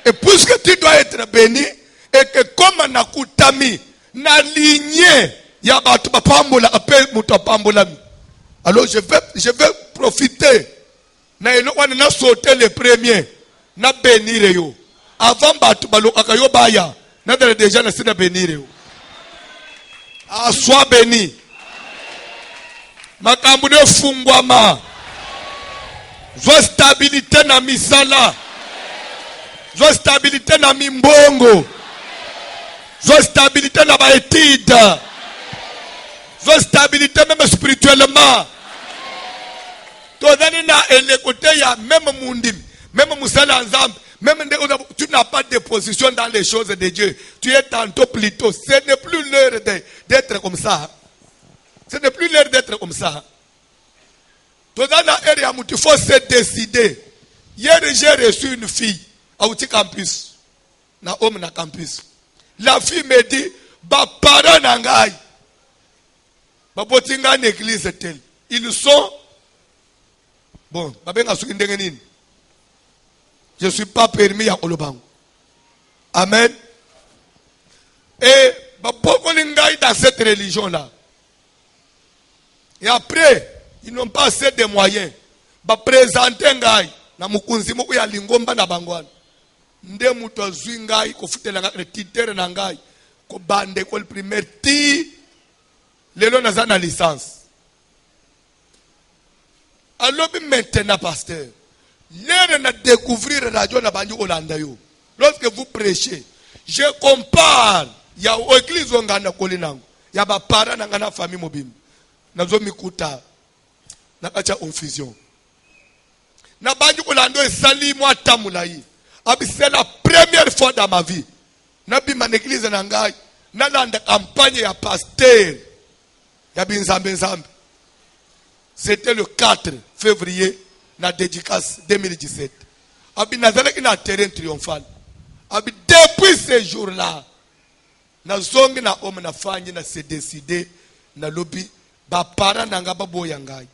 Et puisque tu dois être béni, et que comme nakutami, na lignée, alors je vais profiter. Na sauter les premiers. Na bénir yo. Avant batu balokaka yo baya. N'a déjà laissé de bénir. Ah, sois béni. Makambune fungwama. Sois stabilité na misala. Sois stabilité na mimbongo. Sois stabilité na baétude. Sois stabilité même spirituellement. Tozani na elekote ya même mundim. Même musala nzambe. Même tu n'as pas de position dans les choses de Dieu. Tu es tantôt plutôt. Ce n'est plus l'heure d'être comme ça. Ce n'est plus l'heure d'être comme ça. Il faut se décider. Hier, j'ai reçu une fille à Outi Campus. Na homme na campus. La fille me dit, ba parents nangai. Ba botinga en église tel. Ils sont bon, ba benga sukindengenini. Je ne suis pas permis à Olobango. Amen. Et beaucoup de dans cette religion-là. Et après, ils n'ont pas assez de moyens bapresente ngai na mukunzi moko ya lingomba na bangwana nde mutu azwi ngai kofutela ngai titere na ngai ko bande école primaire ti lelo naza na licence alobi maintenant pasteur lere na découvrir radio na bandi olanda yo lorsque vous prêchez je compare ya église ngana kolinango ya ba para na ngana famille mobimba nazo mikuta na kacha confusion na bandi olanda esali mwa tamulayi abi c'est la première fois dans ma vie na bima na église na ngai na landa campagne ya pasteur ya binzambe nzambe. C'était le 4 février na dédicace 2017 abi nazalaki na terrain triomphal abi depuis ce jour-là na zongi na homme na fanyi na se décider na lobi ba para nanga baboya ngai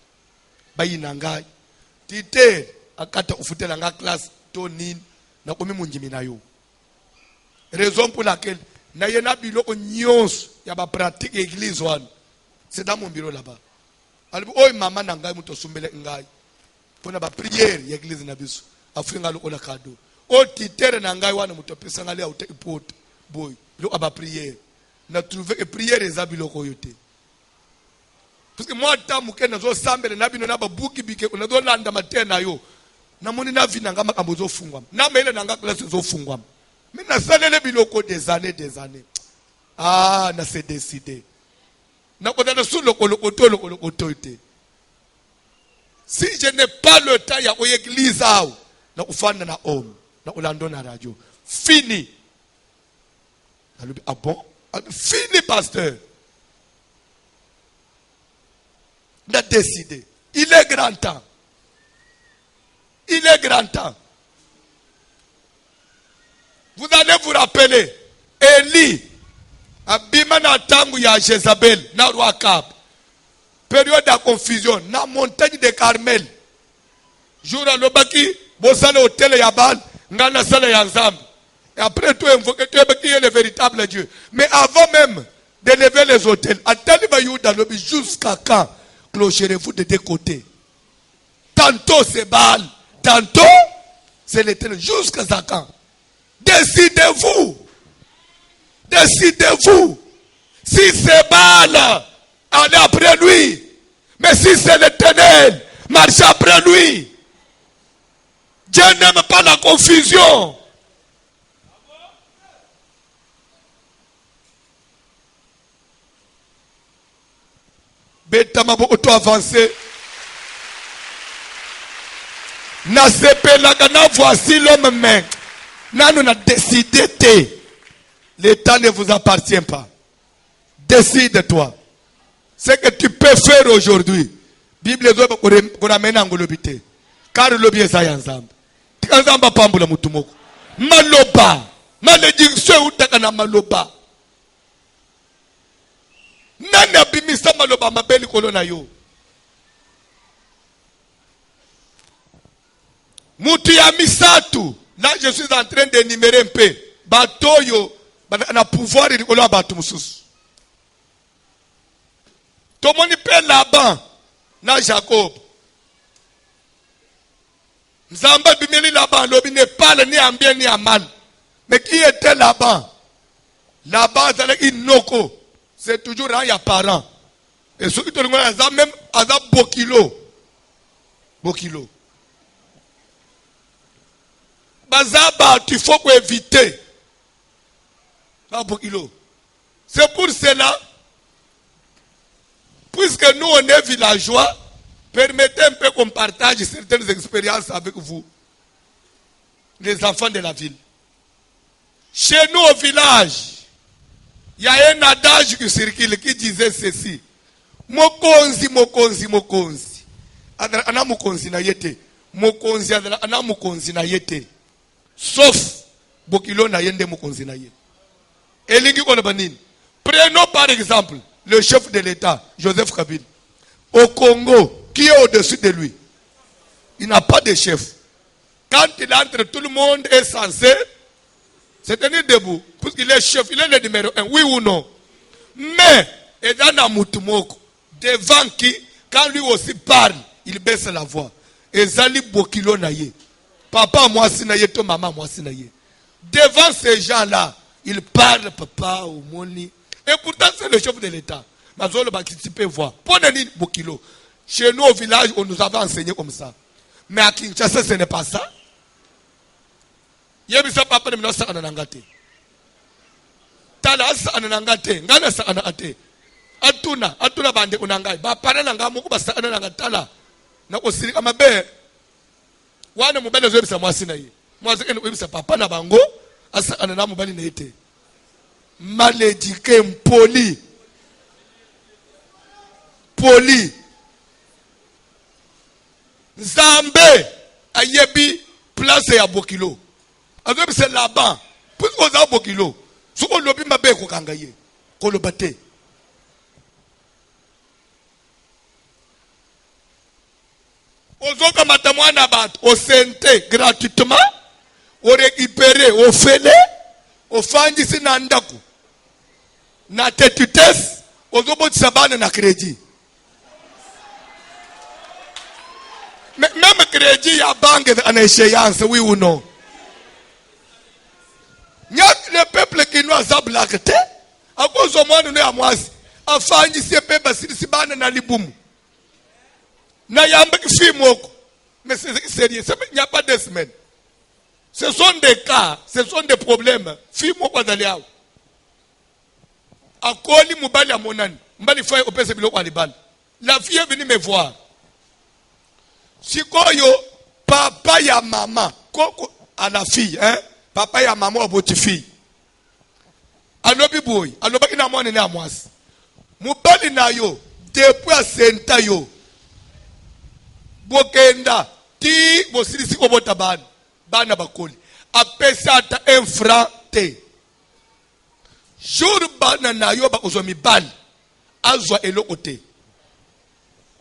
bayina ngai tite akata ufutela nga classe to nini na komi munjimi na yo raison pour laquelle na yena biloko nyonso ya ba pratique église wana c'est dans mon bureau là-bas alibi oy mama na ngai muto sumbele ngai pona ba prière ya église na biso afuinga loko la kado o titere na ngai wana muto pesa ngali auta ipot boy lo aba prière na trouver que prière ezabi loko yote parce que moi tamu ke nazo sambele na bino na ba buki bike na do landa matena yo na moni na vina ngama kambozo fungwa na mele na ngaka classe zo fungwa mina salele biloko des années ah na se décider na kodana sous le kolokoto si je n'ai pas le temps ya église ao na ufana na homme na ulando na radio fini alubi ah bon fini pasteur na décidé il est grand temps vous allez vous rappeler Élie abima na tangu ya Jezabel na roi Akab période de confusion na montagne de Carmel jour alobaki bosala hôtel ya Baal ngana sala ya Nzambe et après tout invoquer tu es le véritable Dieu mais avant même de lever les hôtels atali ba Yuda lobi jusqu'à quand clocherez-vous de deux côtés tantôt c'est Baal tantôt c'est l'Éternel jusqu'à quand décidez-vous si c'est Baal allez après lui mais si c'est l'Éternel marchez après lui. Dieu n'aime pas la confusion. Betamabo auto avancé. Na sepelagana voici l'homme main. Nanu na décidé te. Le temps ne vous appartient pas. Décide-toi. Ce que tu peux faire aujourd'hui. Bible zo koramena ngolobite. Car lobi ezaya nzambe. Tikanzamba pambula mutumoko. Maloba. Malédiction utaka na maloba. Nani abimisa maloba mabeli kolona yo. Mutu ya misatu. Là je suis en train d'énumérer un peu. Batoyo na pouvoir likolo batu mususu. Tomoni pe Laban na Jacob. Nzamba bimeli Laban lobi ne parle ni en bien ni en mal. Mais qui était Laban? Laban c'est inoko. C'est toujours un parent. Et ceux qui te regardent même à Bokilo. Bokilo. Bazaba, il faut éviter. Bokilo. C'est pour cela, puisque nous on est villageois, permettez un peu qu'on partage certaines expériences avec vous, les enfants de la ville. Chez nous au village, il y a un adage qui circule qui disait ceci. Mokonzi. Ana mokonzi na yete. Mokonzi ana mokonzi na yete. Sauf Bokilo na yende mokonzi na yete. Elingi kona banini. Prenons par exemple le chef de l'État, Joseph Kabila. Au Congo, qui est au-dessus de lui? Il n'a pas de chef. Quand il entre, tout le monde est censé se tenir debout. Puisqu'il est chef, il est le numéro 1, oui ou non? Mais, devant qui, quand lui aussi parle, il baisse la voix. ezali bokilo na ye. Papa mwasi na ye to maman mwasi na ye. Devant ces gens-là, ils parlent papa au moni. Et pourtant c'est le chef de l'État. Mazolo ba tu peux voir. Prenez bokilo. Chez nous au village, on nous avait enseigné comme ça. Mais à Kinshasa, ce n'est pas ça. Yebisa papa ne me sa anangate. Tala sa anangate, ngana sa anangate. Atuna bande unangai. Ba pana nanga muku ba sa anangatala. Na osirika mabe. Wana mubele zo yebisa mwasi na ye. Mwasi ene yebisa papa na bango, asa anana mubali na ete. Malédiqué poli. Poli. Zambé ayebi place ya bokilo. Azobi c'est là-bas. Pour qu'on a bokilo. Si on lobi mabe ko kangaye. Ko lo bate. Ozoka matamwana bat au sente gratuitement. O récupérer au fele. O fangi si na ndaku. Na tetutes. Ozobo tsabane na crédit. Même crédit ya banque en échéance, oui ou non. Le peuple qui nous a blacté, à cause de moi, nous sommes à moi. Afin de se faire si bana na libumu. Na yamba qui fait moko. Mais c'est sérieux, il n'y a pas de semaines. Ce sont des cas, ce sont des problèmes. Fi moko d'aliao. Akoli mubali amonani. Mbali faye opese biloko alibali. La fille est venue me voir. Sikoyo, papa ya maman, koko à la fille, hein? Papa ya maman à votre fille. Alobi boy, aloba ina mwana ne amwasi. Mubali na yo, depuis à senta yo. Bokenda, ti bosirisi obota bana bakoli. Apesa ata 1 franc te. Jour bana na yo ba ozomi bali. Azwa eloko te.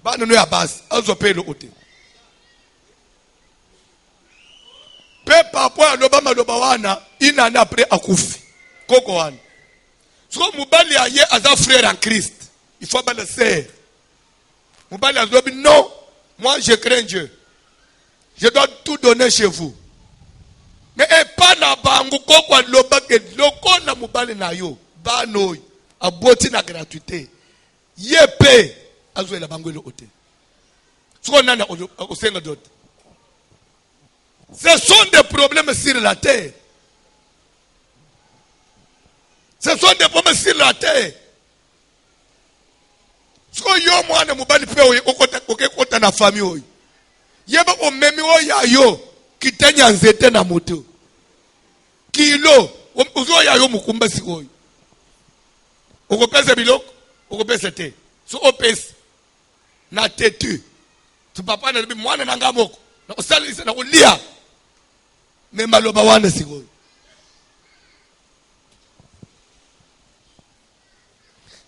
Bana no ya basi, azwa pe eloko te. Papa aloba maloba wana ina na après akufi koko wana so mubali aye aza frère en Christ il faut pas le faire mubali azobi non moi je crains Dieu je dois tout donner chez vous mais pas na bangu koko aloba ke loko na mubali na yo bano aboti na gratuité yepe azwe la bangu le ote so nana o senga dot. Ce sont des problèmes sur la terre. Ce sont des problèmes sur la terre. Ce que yo mwana mubali pe oye okota na famille oye. Yeba o memi oya yo kitenya nzete na moto. Kilo uzo ya yo mukumba sikoyo. Okopesa biloko, okopesa te. So opesa na tetu. Tu papa na bibi mwana na ngamoko. Na osalisa na ulia. Mais maloba wana sikoyo.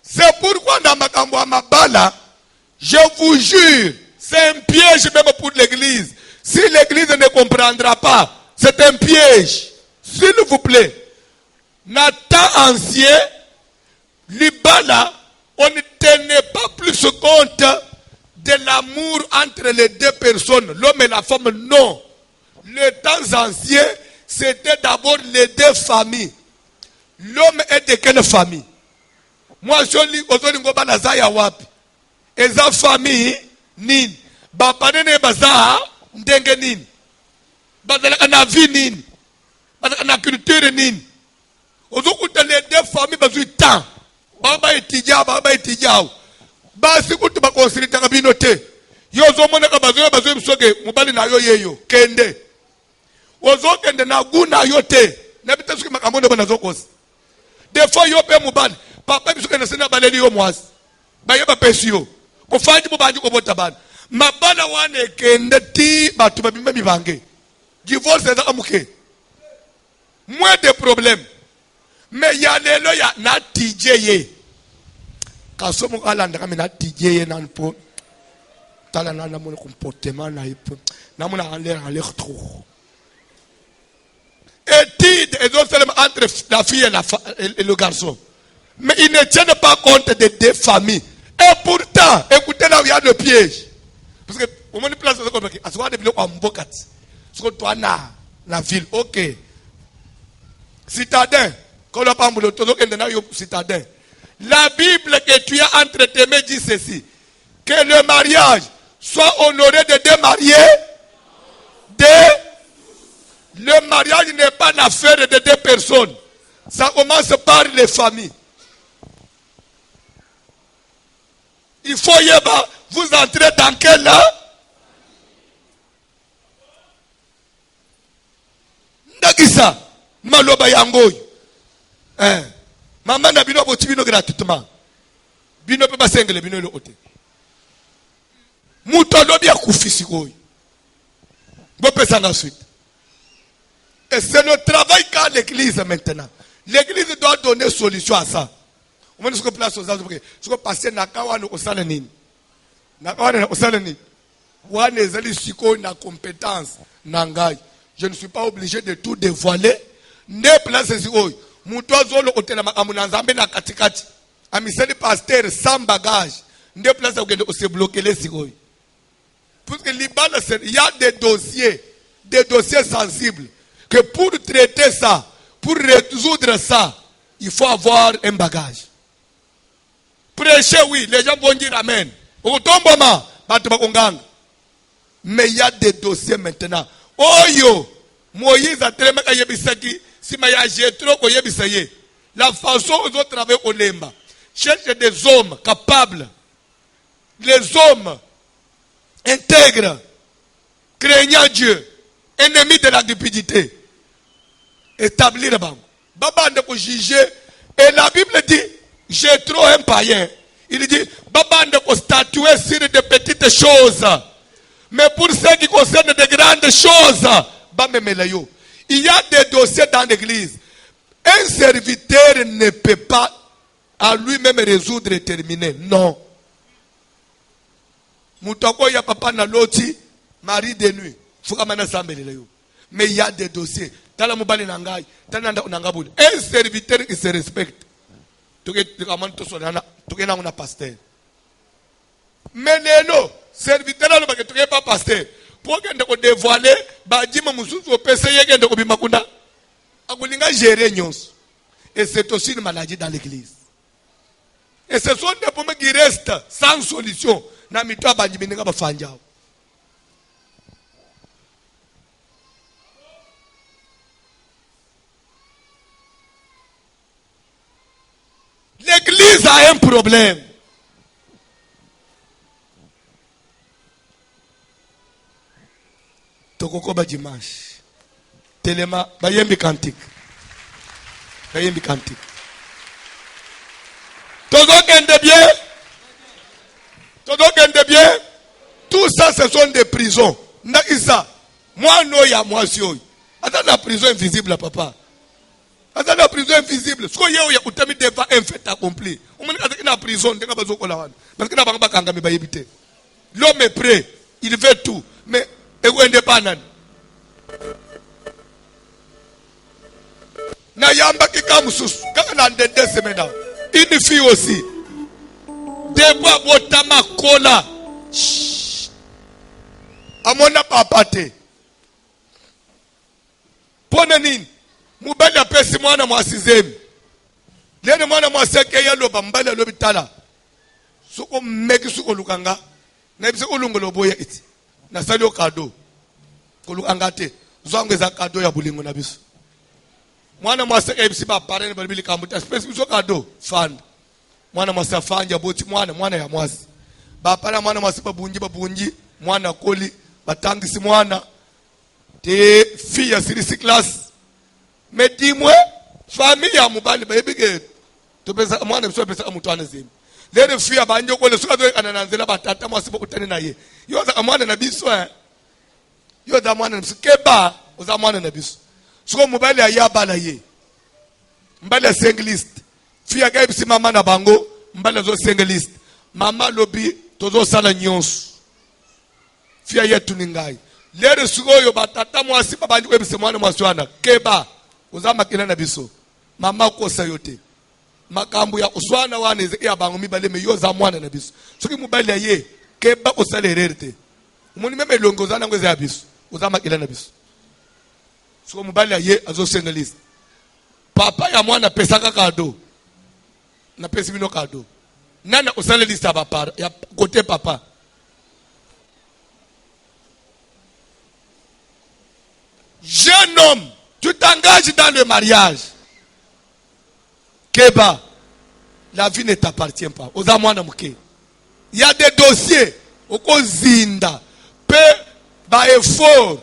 C'est pourquoi dans makambo ya mabala, je vous jure, c'est un piège même pour l'église. Si l'église ne comprendra pas, c'est un piège. S'il vous plaît, dans temps ancien, l'ibala, on ne tenait pas plus compte de l'amour entre les deux personnes, l'homme et la femme, non. Les temps anciens, c'était d'abord les deux familles. L'homme est de quelle famille? Moi, je lis aux Banazaya Wapi. Et sa famille, Nin. Bapanene Baza, Ndenge Nin. Bazalaka na vie Nin. Bazalaka na culture Nin. Ozokuta les deux familles, bazu temps. Baba etidja, baba etidja. Basi kutu bakonsilita kabinote. Yozo moneka bazoe msoge, mubali na yo yeyo. Kende. Ozo kende na guna yote. Nebita suki makamondo banazokosi. Des fois yo pe mubali. Papa biso kende sena baleli yo mwasi. Baye ba pesi yo. Kofanji mubanji ko bota bana. Mabana wane kende ti batu babimba mibange. Divorce eza amuke. Moins de problèmes. Mais ya lelo ya na TJ. Kasomo alanda kama na TJ na npo. Tala na mon comportement na ipo. Na mon aller trop. Étude et donc seulement entre la fille et le garçon. Mais ils ne tiennent pas compte des deux familles. Et pourtant, écoutez là où il y a le piège. Parce que au moins place comme ça à ce moment de bilo en bokati ce que toi na la ville OK citadin quand on parle de todo que na yo citadin la Bible que tu as entre tes mains dit ceci que le mariage soit honoré de deux mariés le mariage n'est pas une affaire de deux personnes. Ça commence par les familles. Il faut vous entrez dans quel là? Ndakisa, maloba yangoy. Maman na bino boti bino gratuitement. Bino pe basengele bino lo ote. Muto lobi ya kufisi koy. Bo pesa na suite. Et c'est le travail qu'a l'église maintenant. L'église doit donner solution à ça. On va nous place aux autres. Ce que passer na kawana osalanini. Na kawana osalanini. Wane ezali siko na compétence nangai. Je ne suis pas obligé de tout dévoiler. Ne place siko. Muto zolo otela makamu na nzambe na katikati. Amiseli pasteur sans bagage. Ne place okende ose bloquer les siko. Parce que il y a des dossiers sensibles. Que pour traiter ça, pour résoudre ça, il faut avoir un bagage. Prêcher, oui, les gens vont dire Amen. Mais il y a des dossiers maintenant. Oh yo, Moïse a tellement yebisaki, si maya jetro ko yebisaye. La façon dont on travaille au Lemba. Cherche des hommes capables. Les hommes intègres, craignant Dieu, ennemis de la cupidité. Établir Baba ne peut juger. Et la Bible dit, j'ai trop un païen. Il dit, Baba ne peut statuer sur de petites choses. Mais pour ce qui concerne de grandes choses, il y a des dossiers dans l'église. Un serviteur ne peut pas à lui-même résoudre et terminer. Non. Moutoko ya papa na loti, mari de nuit. Mais il y a des dossiers. Un serviteur qui se respecte. Pasteur. Mais non, serviteur ne pas pasteur. Pour que dévoiler, et c'est aussi une maladie dans l'église. Et ce sont des problèmes qui restent sans solution. L'église a un problème. Tokokoba dimanche. Telema, bayembi kantik. Bayembi kantik. Tozokende bien. Tozokende bien. Tout ça, ce sont des prisons. Nakisa. Moi, no ya moi si oi. Attends la prison invisible, papa. Attends la prison invisible. Ce qu'il y a utami devant un fait accompli. On me dit qu'il y a une prison. Parce que l'homme est prêt. Il veut tout. Mais il est indépendant. Nayamba ki kamusus. Quand on a des semaines. Une fille aussi. Debois botama kola. Amona papate. Ponanine. Mubali apesi mwana mwasizemi. Lene mwana mwaseke ya loba mbali lobi tala. Suko meki suko lukanga. Na ibise ulungolo boya iti. Na sali o kado. Kulukanga te. Zwangu za kado ya bulingo na bisu. Mwana mwaseke ibisi ba parene balibili kamuta. Spesi biso kado. Fund. Mwana mwasa fanja boti mwana ya mwasi. Ba para mwana mwasi babunji. Mwana koli. Batangisi mwana. Te fille sirisi class. Mais dis-moi, famille à Moubali, tu peux moi ne suis pas à Moutouane Zim. Les filles à Banjo, le soir de Ananzela Batata, moi c'est beaucoup de naïe. You are a man and a bissoin. You are the man and Keba was a man and a bis. So Mobile Yabalaye. Mbala singlist. Fia gave Simama Bango, Mbala zo singlist. Mama Lobby, Tozo Salanyons. Fia yet to Ningai. Let us go your Batata, moi si Papa Web Simona Maswana. Keba. Uzama kina na biso mama ko sayote makambu ya uswana wane ya bangu mibale me yoza mwana na biso soki mubali ye keba osalererte Moni même elongoza na ngweza biso. Oza makela na biso. So mobali ye azo sengaliste. Papa ya mwana pesaka kado. Na pesi bino kado. Nana osale liste ya papa, ya côté papa. Jeune homme, tu t'engages dans le mariage. Keba, la vie ne t'appartient pas. Oza mwana muke. Il y a des dossiers. Oko zinda. Pe ba effort.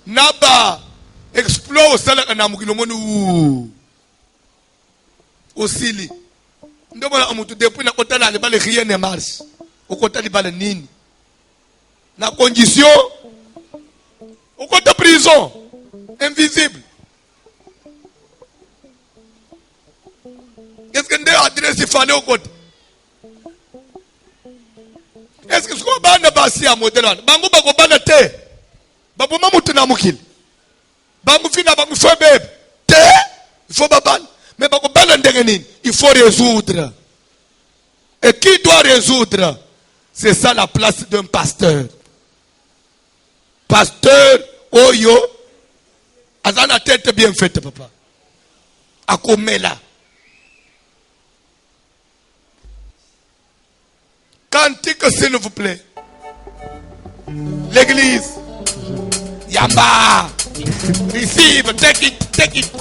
Naba explore osala na mukilo monu. Osili. Ndomo na amutu depuis na kota na libale rien ne marche. Okota libale nini? Na condition okota prison invisible. Est-ce que nde adresse il fallait okota? Est-ce que ce qu'on va na basi ya modèle bango bako bana te? Babu mamutu na mukili. Bango fina bango febeb. Te il faut babana. Mais il faut résoudre. Et qui doit résoudre? C'est ça la place d'un pasteur. Pasteur, oyo, a la tête bien faite, papa. Akomela. Cantique, s'il vous plaît. L'église. Yamba. Receive, take it, take it.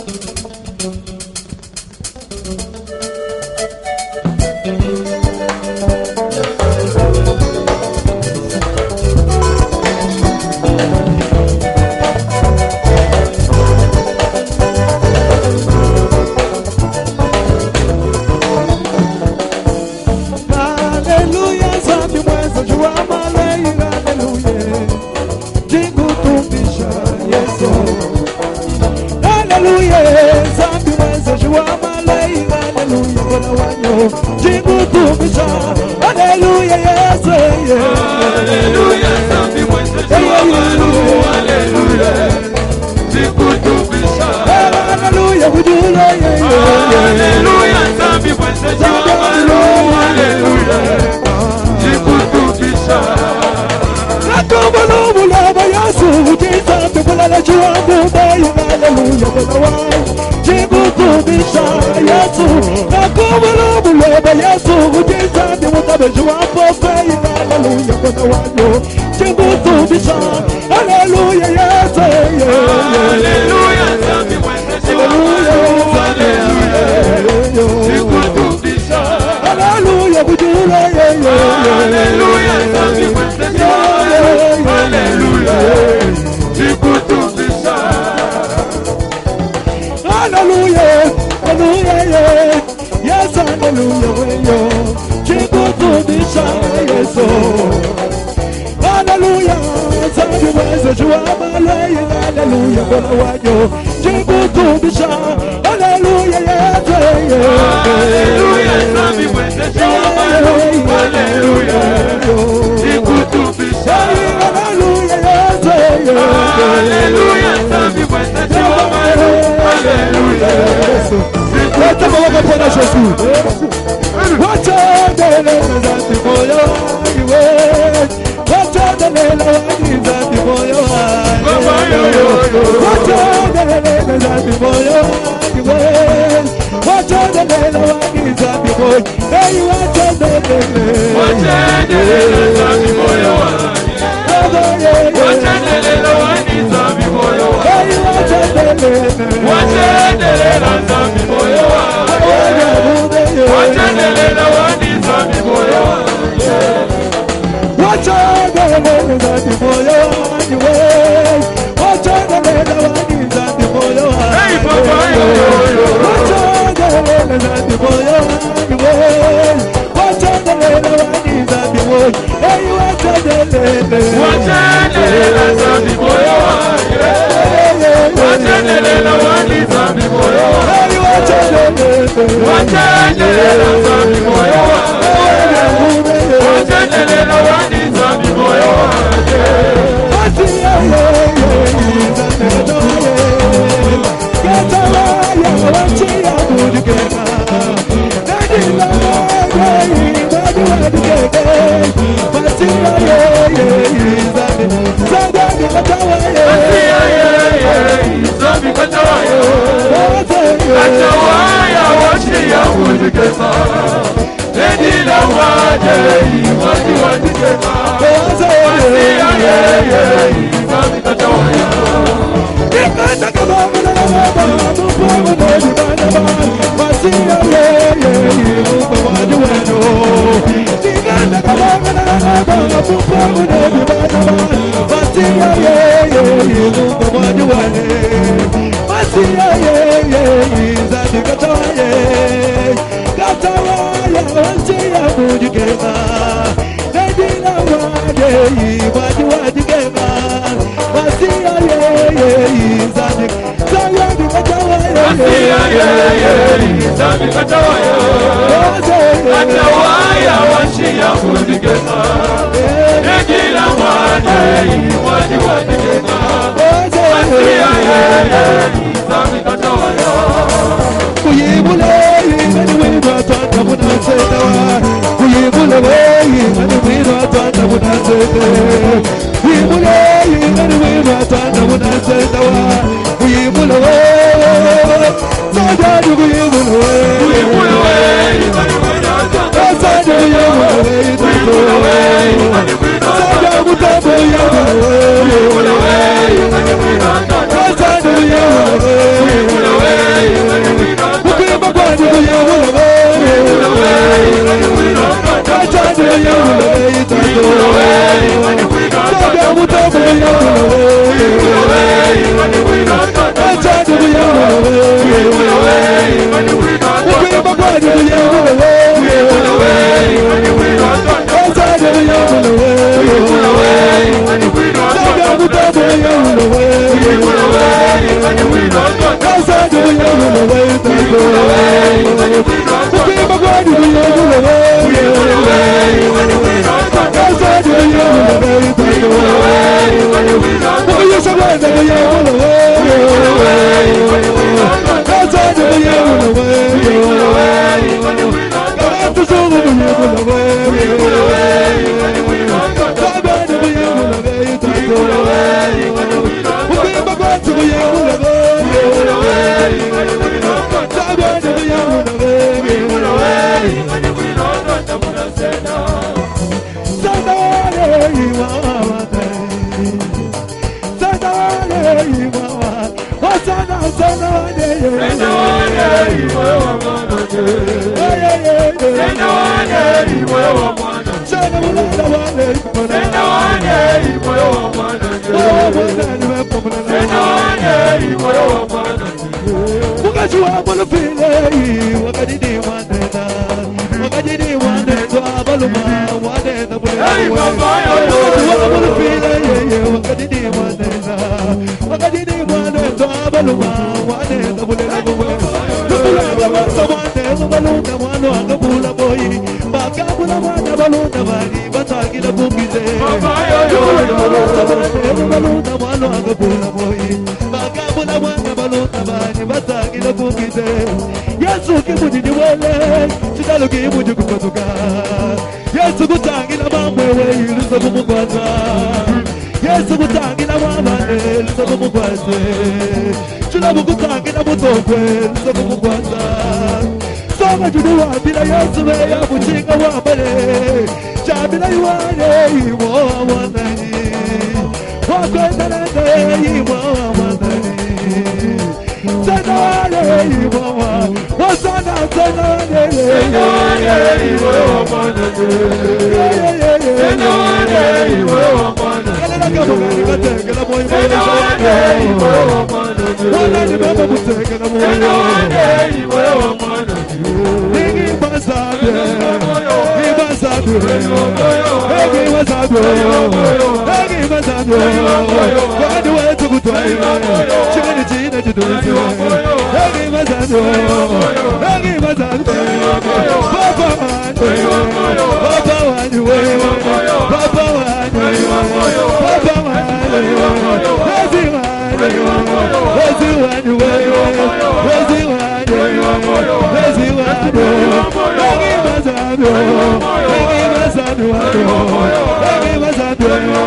Hey,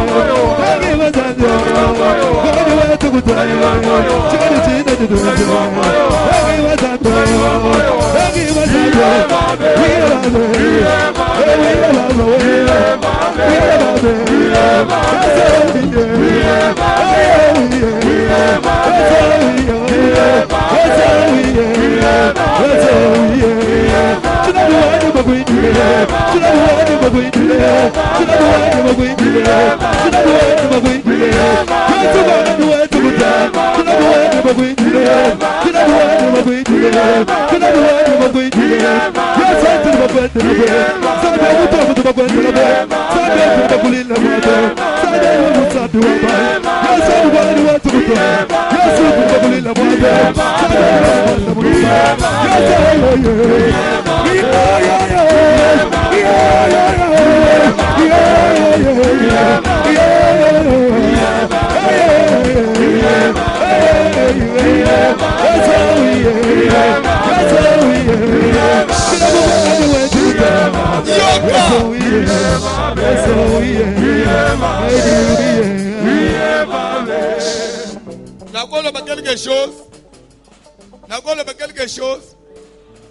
quelque chose.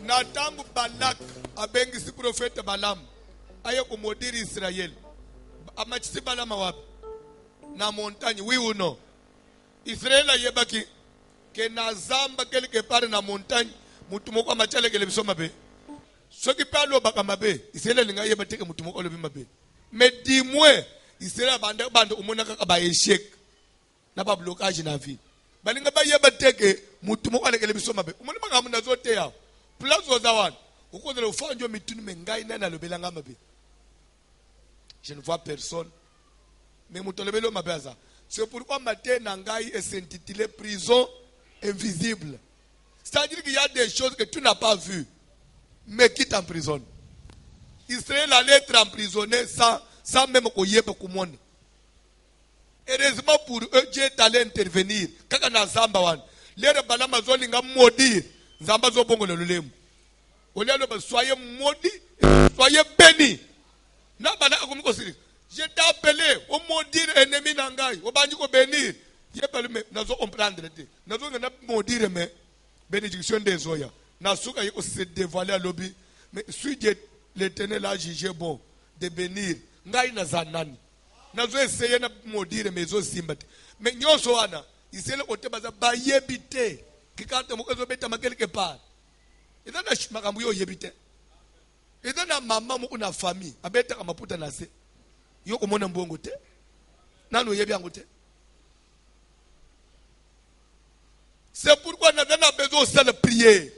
Natangu Balak abengisi prophète Balaam aye kumodiri Israël. Amachisi Balaam wapi? Na montagne, oui ou non? Israël ayebaki ke na zamba quelque part na montagne mutu moko amachale kele bisoma be. Soki palo baka mabe, Israël linga yeba teke mutu moko lobi mabe. Mais dis-moi, Israël bande umona kaka ba échec. Na ba blocage na vie. Balinga ba yeba teke mutu moko alekele bisoma be. Umona baka muna zote ya. Plus ozawan. Ukozela ufanjo mitunu mengai nana lobelanga mabe. Je ne vois personne. Mais mutolebelo mabaza. C'est pourquoi matin Nangai est intitulé prison invisible. C'est-à-dire qu'il y a des choses que tu n'as pas vues, mais qui t'emprisonnent. Israël allait être emprisonné sans même qu'on y ait beaucoup de monde. Heureusement pour eux, Dieu est allé intervenir. Quand on a Zambawan, les Balama Zolinga maudit, Zamba Zobongo le lulem. On est là, soyez maudits, soyez bénis. Je t'ai appelé au maudire ennemi Nangai, au banjiko bénir. Je t'ai appelé, mais nous allons comprendre. Nous allons maudire, mais bénédiction des oya. Nous allons se dévoiler à l'objet. Mais si Dieu l'éternel a jugé bon de bénir, Ngai Nazanani. Nous allons essayer de maudire, mais aussi simbat. Mais nous sommes il s'est le côté baza ba yebite. Qui quand on peut mettre ma quelque part. Et dans la chmakambuyo yebite. Et dans la maman ou na famille, abeta kama puta nase. Yo komona mbongo te. Nano yebi yango te. C'est pourquoi nous avons besoin de prier.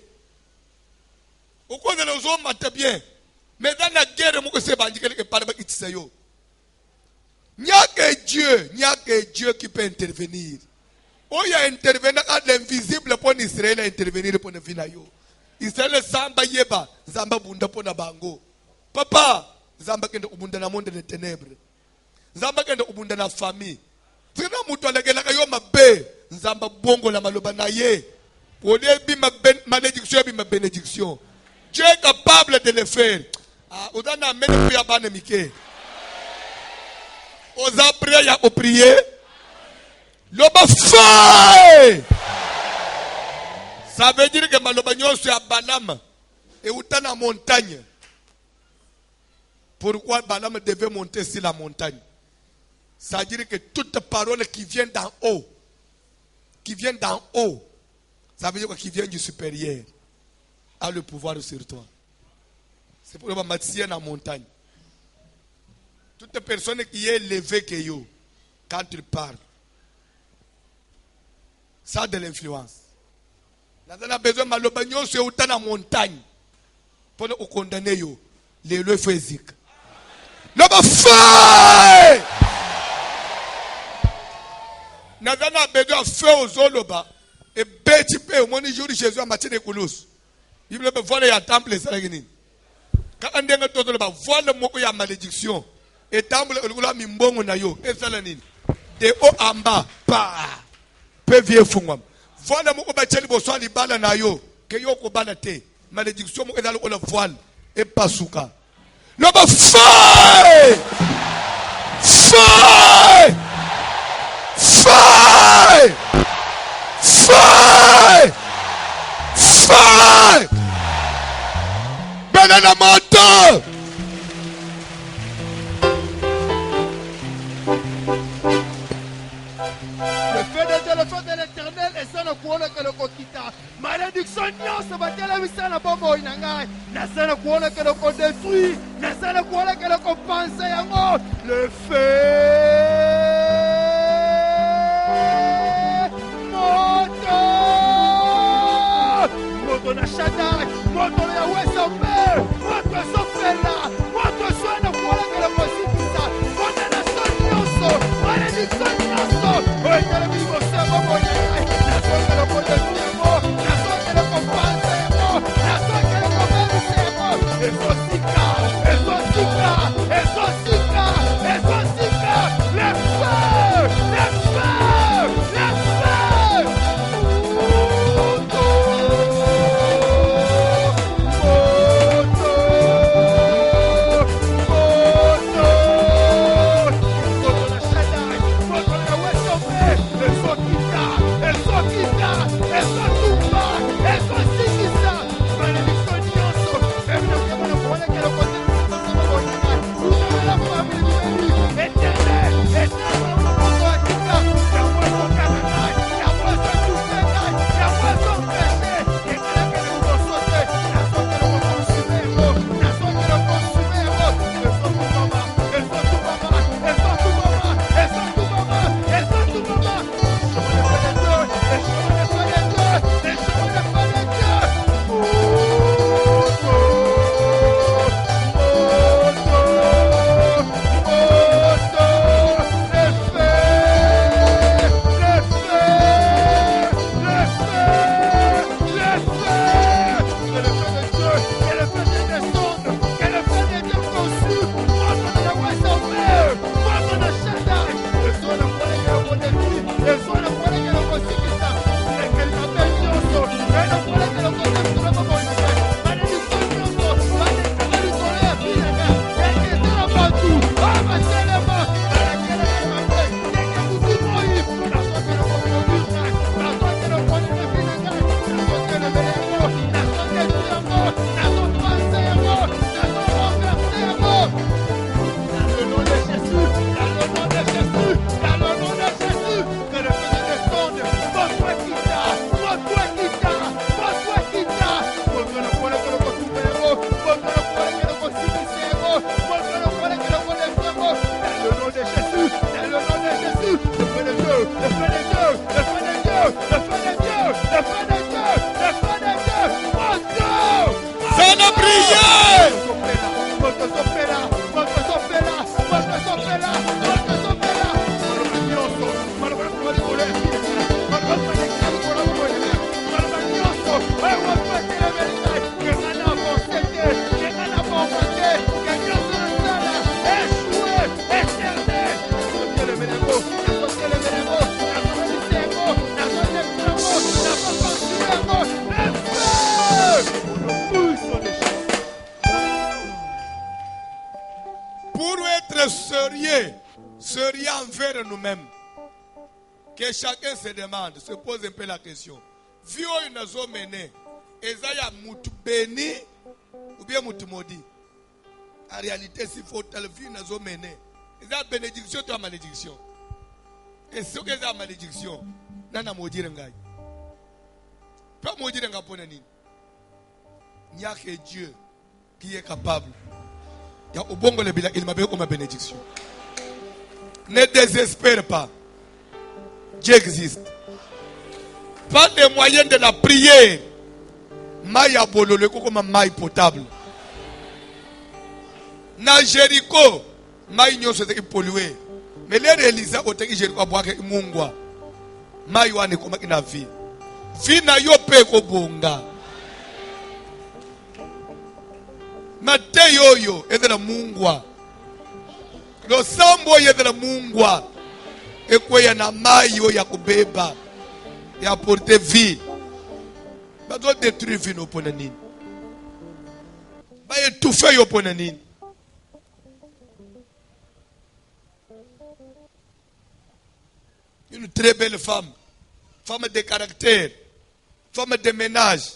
Au cours de nos hommes, c'est bien. Mais dans la guerre, nous avons quelque part de il n'y a que Dieu qui peut intervenir. Oh, il y a intervenir à l'invisible pour Israël intervenir pour le vinayo. Israël samba yeba, zamba bunda pour na bango. Papa, zamba kende ubunda na monde des ténèbres. Zamba kende ubunda na famille. C'est là mutu alagela kayo mabe, zamba bongo la maloba na ye. Pour les bima malédiction bima bénédiction. Dieu est capable de le faire. Ah, odana amene priya bane mike. Osa prier ya prier. Loba feu. Ça veut dire que maloba nyonso ya Balaam et utana montagne. Pourquoi Balaam devait monter sur la montagne? Ça veut dire que toute parole qui vient d'en haut, ça veut dire que qui vient du supérieur, a le pouvoir sur toi. C'est pour le matien en montagne. Toute personne qui est élevée que yo, quand il parle, ça a de l'influence. Nous avons besoin de malobagnon sur la montagne pour nous condamner yo, les lois physiques. Nous avons fait. Nous avons besoin de faire aux oloba et petit peu au moins jour de Jésus en matière de coulos. Il veut voir les temples et quand on dit que le voit le mot de malédiction. Et temple le mimbongo na yo et salanine de haut en bas pa peu vieux fungam voilà mo ba tcheli bo so li bala na yo ke yo ko bala te malédiction mo ezalo la voile et pasuka le ba feu feu feu Bana na moto. Le feu de l'éternel et ça ne couronne que le kokita. Malédiction nyonso batela misana bombo inangai. Na ça ne couronne que le détruit. Na ça ne couronne que le compense yango. Le feu. Moto. Moto na Shaddai. Moto na Yahweh Sofer. Moto Sofela. Moto soina couronne que le kosipisa. Condamnation nyonso. Malédiction nyonso. Oye le vivo se bombo inangai. Na ça que le détruit yango. Na ça que le compense yango. Na ça que le compense yango. Exotica. Exotica. Exotica. Exotica. Le feu. Le feu. Le feu. Moto. Moto. Moto. Moto na Shaddai. Moto na Yahweh Sofer. Exotica. Exotica. Exotumba. Exotikisa. Malédiction nyonso. Ebino kemana kuona kelo kote. Sérieux envers nous-mêmes. Que chacun se demande, se pose un peu la question. Vie où nous avons mené, est-ce qu'il y a moutou béni ou bien moutou maudit? En réalité, s'il faut telle vie nous avons mené, est-ce qu'il y a bénédiction ou malédiction? Et ce qu'il y a malédiction, nous avons maudit l'engaï. Pas maudit l'engaï pour nous. Il n'y a que Dieu qui est capable. Il y a au bon il m'a comme bénédiction. Ne désespère pas. Dieu existe. Pas de moyens de la prière. Maï à bololo comme maï potable. Na Jéricho, maï nyo se pollué. Mais les réalisés au temps Jéricho a boire mungwa. Maï wane comme ina vie. Vie na yo pe ko bonga. Mateyo yo est de la mungwa. Lo sambo ye de la mungwa. Ekwe na mayo ya kubeba. Ya porter vie. Ba doit détruire vie no pona nini. Ba étouffer yo pona nini. Une très belle femme. Femme de caractère. Femme de ménage.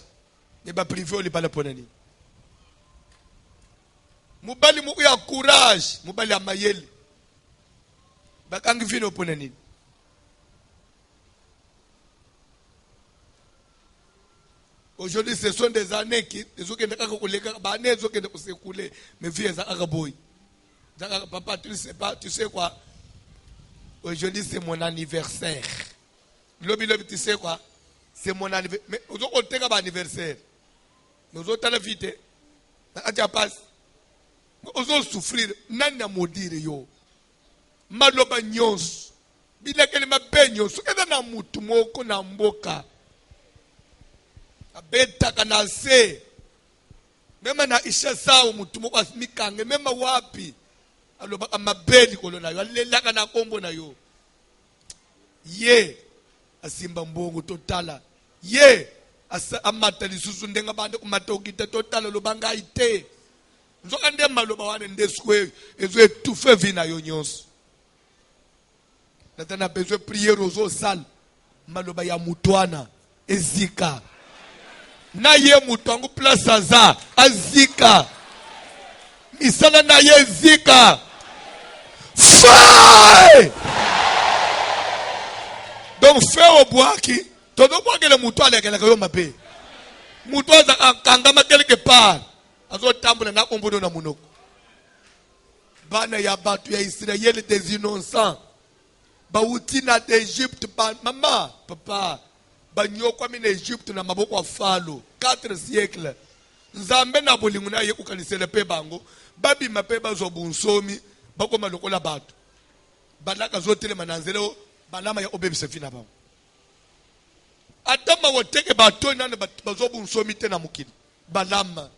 Ne ba privé ou li pas le pona nini. mobali moko ya courage, mobali ya mayele. Bakangi vino pona nini? Aujourd'hui, ce sont des années qui, mes filles, papa, tu ne sais pas, tu sais quoi? Aujourd'hui, c'est mon anniversaire. Lobby, tu sais quoi? C'est mon anniversaire. Mais vous avez un anniversaire. Mais vous avez vite. Vous avez souffrir. Nana modire yo. Maloba nyos. Bila kele mabenyo. Sukeda na mutu moko na mboka. Abeta kanase. Mema na isha sao mutu moko asimikange. Mema wapi. Aloba amabeli kolona yo. Alelaka na kombo na yo. Ye. Asimba mbongo totala. Ye. Amata lisusu ndenga bande kumata ukite totala lobanga ite. Nzoka nde maloba wane ndeswe. Ezo etufe vina yo nyonso. Natana besoin prier aux sal. Maloba ya mutwana. Ezika. Na ye mutangu place aza. Azika. Misala na ye zika. Fai! Donc fais au boaki. Todo boaki le mutwa le keleka yo mabe. Mutwa za kangama quelque part. Azo tambula na kombono na munoko. Bana ya batu ya Israël des innocents. Bauti na d'Égypte ba mama papa banyokwa mina Égypte na maboko wa falo 4 siècles. Nzambe na bolingo na ye kukanisele pe bango babi mape bazo bunsomi bakoma lokola batu. Balaka zotele mananzelo balama ya obebise fina bango. Atama woteke bato nane bazo bunsomi te na mukili. Balama.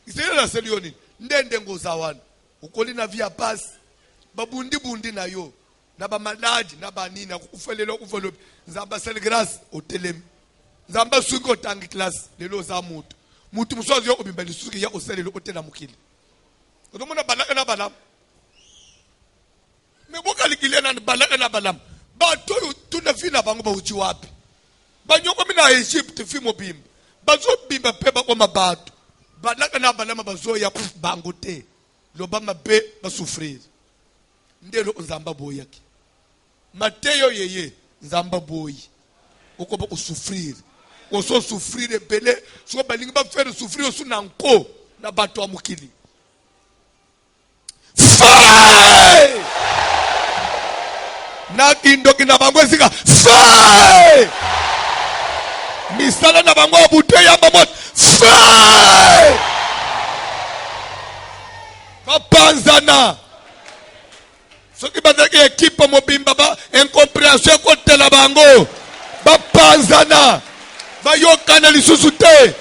Isele la selioni ndende ngozawana. Ukoli na via pass babundi bundi na yo. Naba maladi naba nini akufelelo kuvelo nzamba sel grâce au telem nzamba suko tangi classe lelo za mutu musozi yo obimbali suki ya oselelo otela mukili odomona balaka na balam me bokali kilena na balaka na balam ba to tuna fina bango ba uchi wapi banyoko mina Egypte fimo bimba bazo bimba peba kwa mabatu balaka na balama bazo ya bango te lobama be basufrir ndelo nzamba boyaki Mateo yeye nzamba boy okoba usufrir oso souffrir belé so balingi ba faire souffrir osu nanko na bato amukili fai na kindoki na bango sika fai misala na bango abute ya bamot fai kapanzana soki bazaki ekipe mobimba ba incompréhension kote la bango bapanzana bayokana lisusu te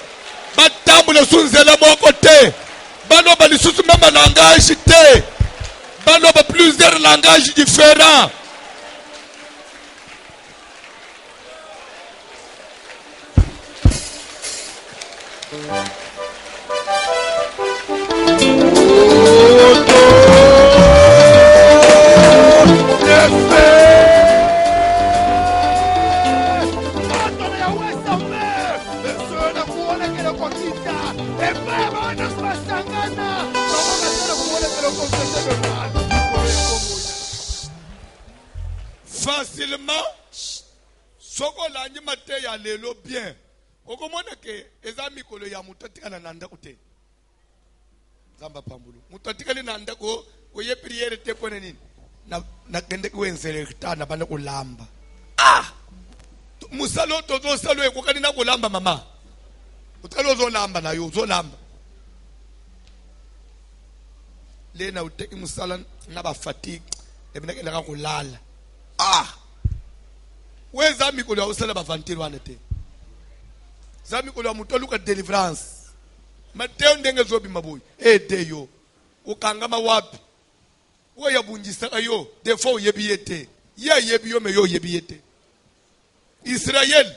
batambula sunzela moko te baloba lisusu même langage te baloba plusieurs langages différents. Facilement, soko la nyima te ya lelo bien. Okomona ke ezami kolo ya mutatika na nanda kote. Zamba pambulu. Mutatika li nanda ko ye priere te kone nini. Na kende kuwenzele kitana bana kulamba. Ah! Musalo tozo salo e kokani na kulamba mama. Utalo zo lamba na yo zo lamba. Lena uteki musala na ba fatigue ebina kenda ka kulala. Ah! Weza mikolo ya usala bavantiri wane te. Za mikolo ya mutoluka deliverance. Mateo ndenge zobi mabuyi. Deyo. Ukangama wapi. Uwe ya bunjisa ayo. Defo uyebi yete. Ye yebi yo me yo yebi yete. Israel.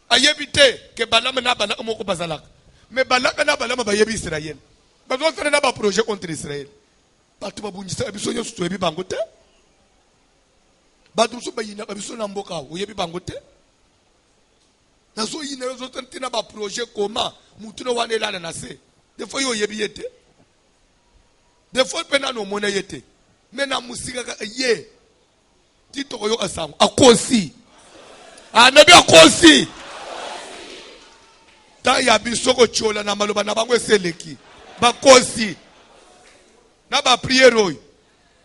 Ayebi te. Ke balama na balaka moko bazalaka. Me balaka na balama ba yebi Israel. Bazo sare na ba projet contre Israel. Batu babunjisa abiso nyosu yebi bango te. Badrusu bayina kabiso na mboka uyebi bango te nazo yina yo zotanti na ba projet koma mutuno wane lana na se defo yo yebi yete Des fois, pena no mona yete. Mais na musika ye. Tito koyo asam. Akosi. Anabi akosi. Ta ya bisoko chola na maloba na bango seleki. Bakosi. Na ba priero.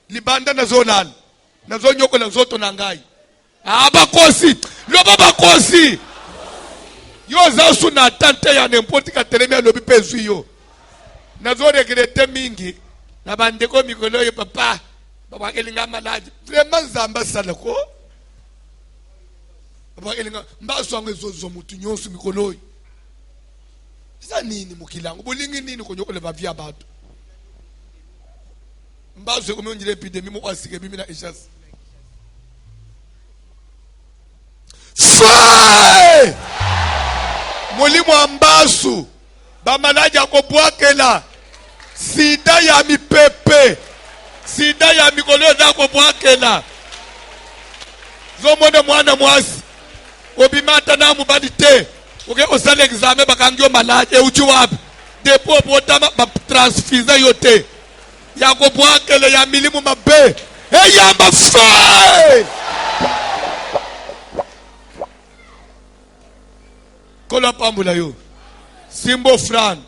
Libanda na zonal. Na zonyoko na zoto na ngai. Bakosi. Loba bakosi. Yo zasu na tante ya n'importe ka telemia lobi pezu yo. Na zo regrete mingi. Na bandeko mikolo yo papa. Baba kelinga malade. Vraiment zamba salako. Baba kelinga mbaso ange zo mutu nyonso mikolo yo. Sa nini mukilango? Bolingi nini konyoko le bavia bato? Mbaso ko menjile epidemie mo asike bimi na ishas. Fai! Molimo ambasu. Bamalaja ko bwakela. Sida ya mipepe. Sida ya mikolo da ko bwakela. Zomone mwana mwasi. Obimata na mubalite. Oke osale examen bakangyo malaje uchi wapi. Depo potama ba transfuser yote. Ya ko bwakele ya milimu mabe. Ya mafai. Kola pambula yo. Simbo frand.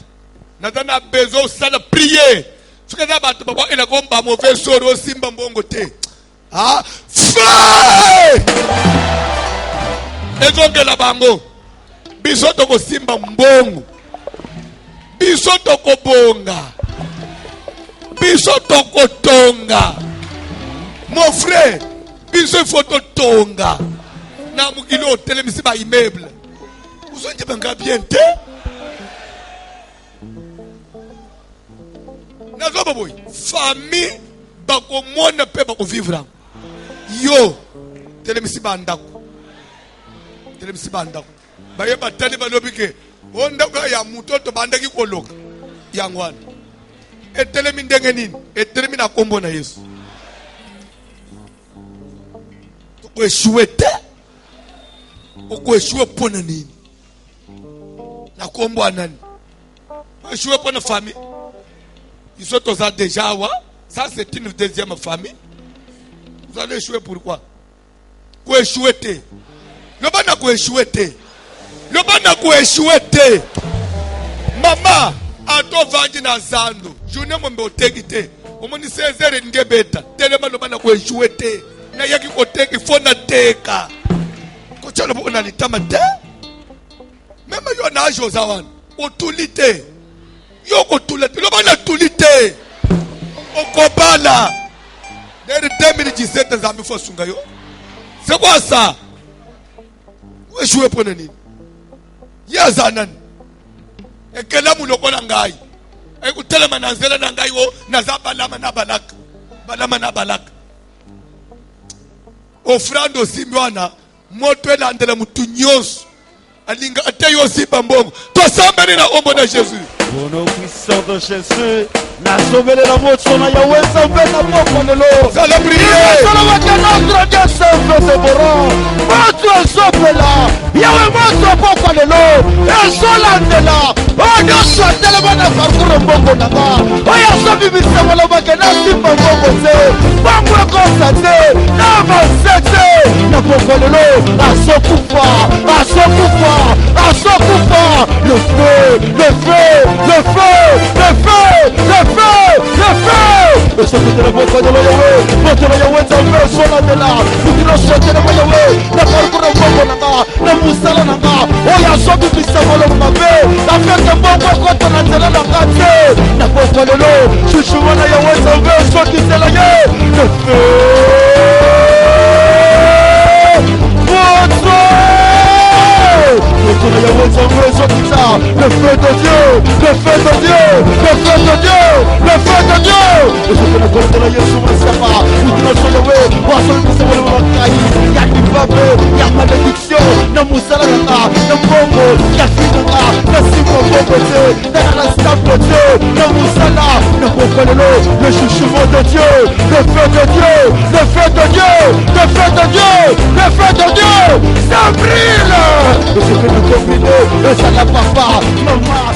Natana bezo sala prier. Tukeza batu baba ila komba mauvais soro simba mbongo te. Fai! Ezonge la bango. Bisoto ko simba mbongo. Bisoto ko bonga. Bisoto ko tonga. Mon frère, biso foto tonga. Na mukilo telemisi ba immeuble. Vous êtes bien te. Nazoba boy. Famille bako mona pe bako vivre. Yo telemisi bandako. Telemisi bandako. Baye batali balobike. Onda ka ya mutoto bandaki koloka. Yangwana. Etelemi ndenge nini? Etelemi na kombo na Yesu. Ko échouer. Ko échouer pona nini? Na kombo anani. Échouer pona famille. Ils sont tous déjà wa. Ça c'est une deuxième famille. Vous allez échouer pourquoi? Ko échouer te. Le bana ko échouer te. Le bana ko échouer te. Mama ato vangi na zando. Journée mo mboteki te. Omoni 16h ngebeta. Telema le bana ko échouer te. Na yaki ko teki fona teka. Ko chalo bo na litama te. Même yo na Josawan. Otulite. Yo ko tulite. Le bana tulite. Okobala. Dès 2017 zami fo sunga yo. C'est quoi ça? Où jouer pour nani? Yazanan. E kela mu lokola ngai. E ku telema na nzela na ngai wo na zabalama na balaka. Balama na balaka. Ofrando simbwana moto elandela mutu nyonso. Alinga ateyo simba mbongo. Tosambeni na ombo na Jésus. Au nom puissant de Jésus, na sauvé la moto na Yahweh sauvé la moto de l'eau. Vous allez prier. Notre Dieu sauve Déborah. Moto sauve là. Yahweh moto poko de l'eau. Et solande là. Oh Dieu soit tellement na parcours mbongo na ba. Oh ya sauvé bise wala bakena simba mbongo se. Bango constaté. Na masete. Na poko de l'eau. Asokufa. Asokufa. Asokufa. Le feu. Le feu. Le feu, le feu, le feu, le feu. Le sauve de la boca de Yahweh. Moto na Yahweh sauve sola de là. Nous nous sauve de Yahweh. Na parcours mbongo na nga. Na musala na nga. Oh ya sauve bise wala mabe. Na fête mbongo koto na tela na kate. Na poko de l'eau. Chuchuma na Yahweh sauve soki de la ye. Le feu. Le feu de Dieu, le feu de Dieu, le feu de Dieu, le feu de Dieu. Et je te le connais de la Yesu Messiah. Nous te le soyons, poisson qui se voit dans la il y a du peuple, il y a malédiction. Na musala na mbongo, ya finanga, na simo bobote, na rasta bote, na musala, na pokolelo, le chouchouement de Dieu, le feu de Dieu, le feu de Dieu, le feu de Dieu, le feu de Dieu, ça brille. Et je vais le combiner, et ça n'a pas, maman.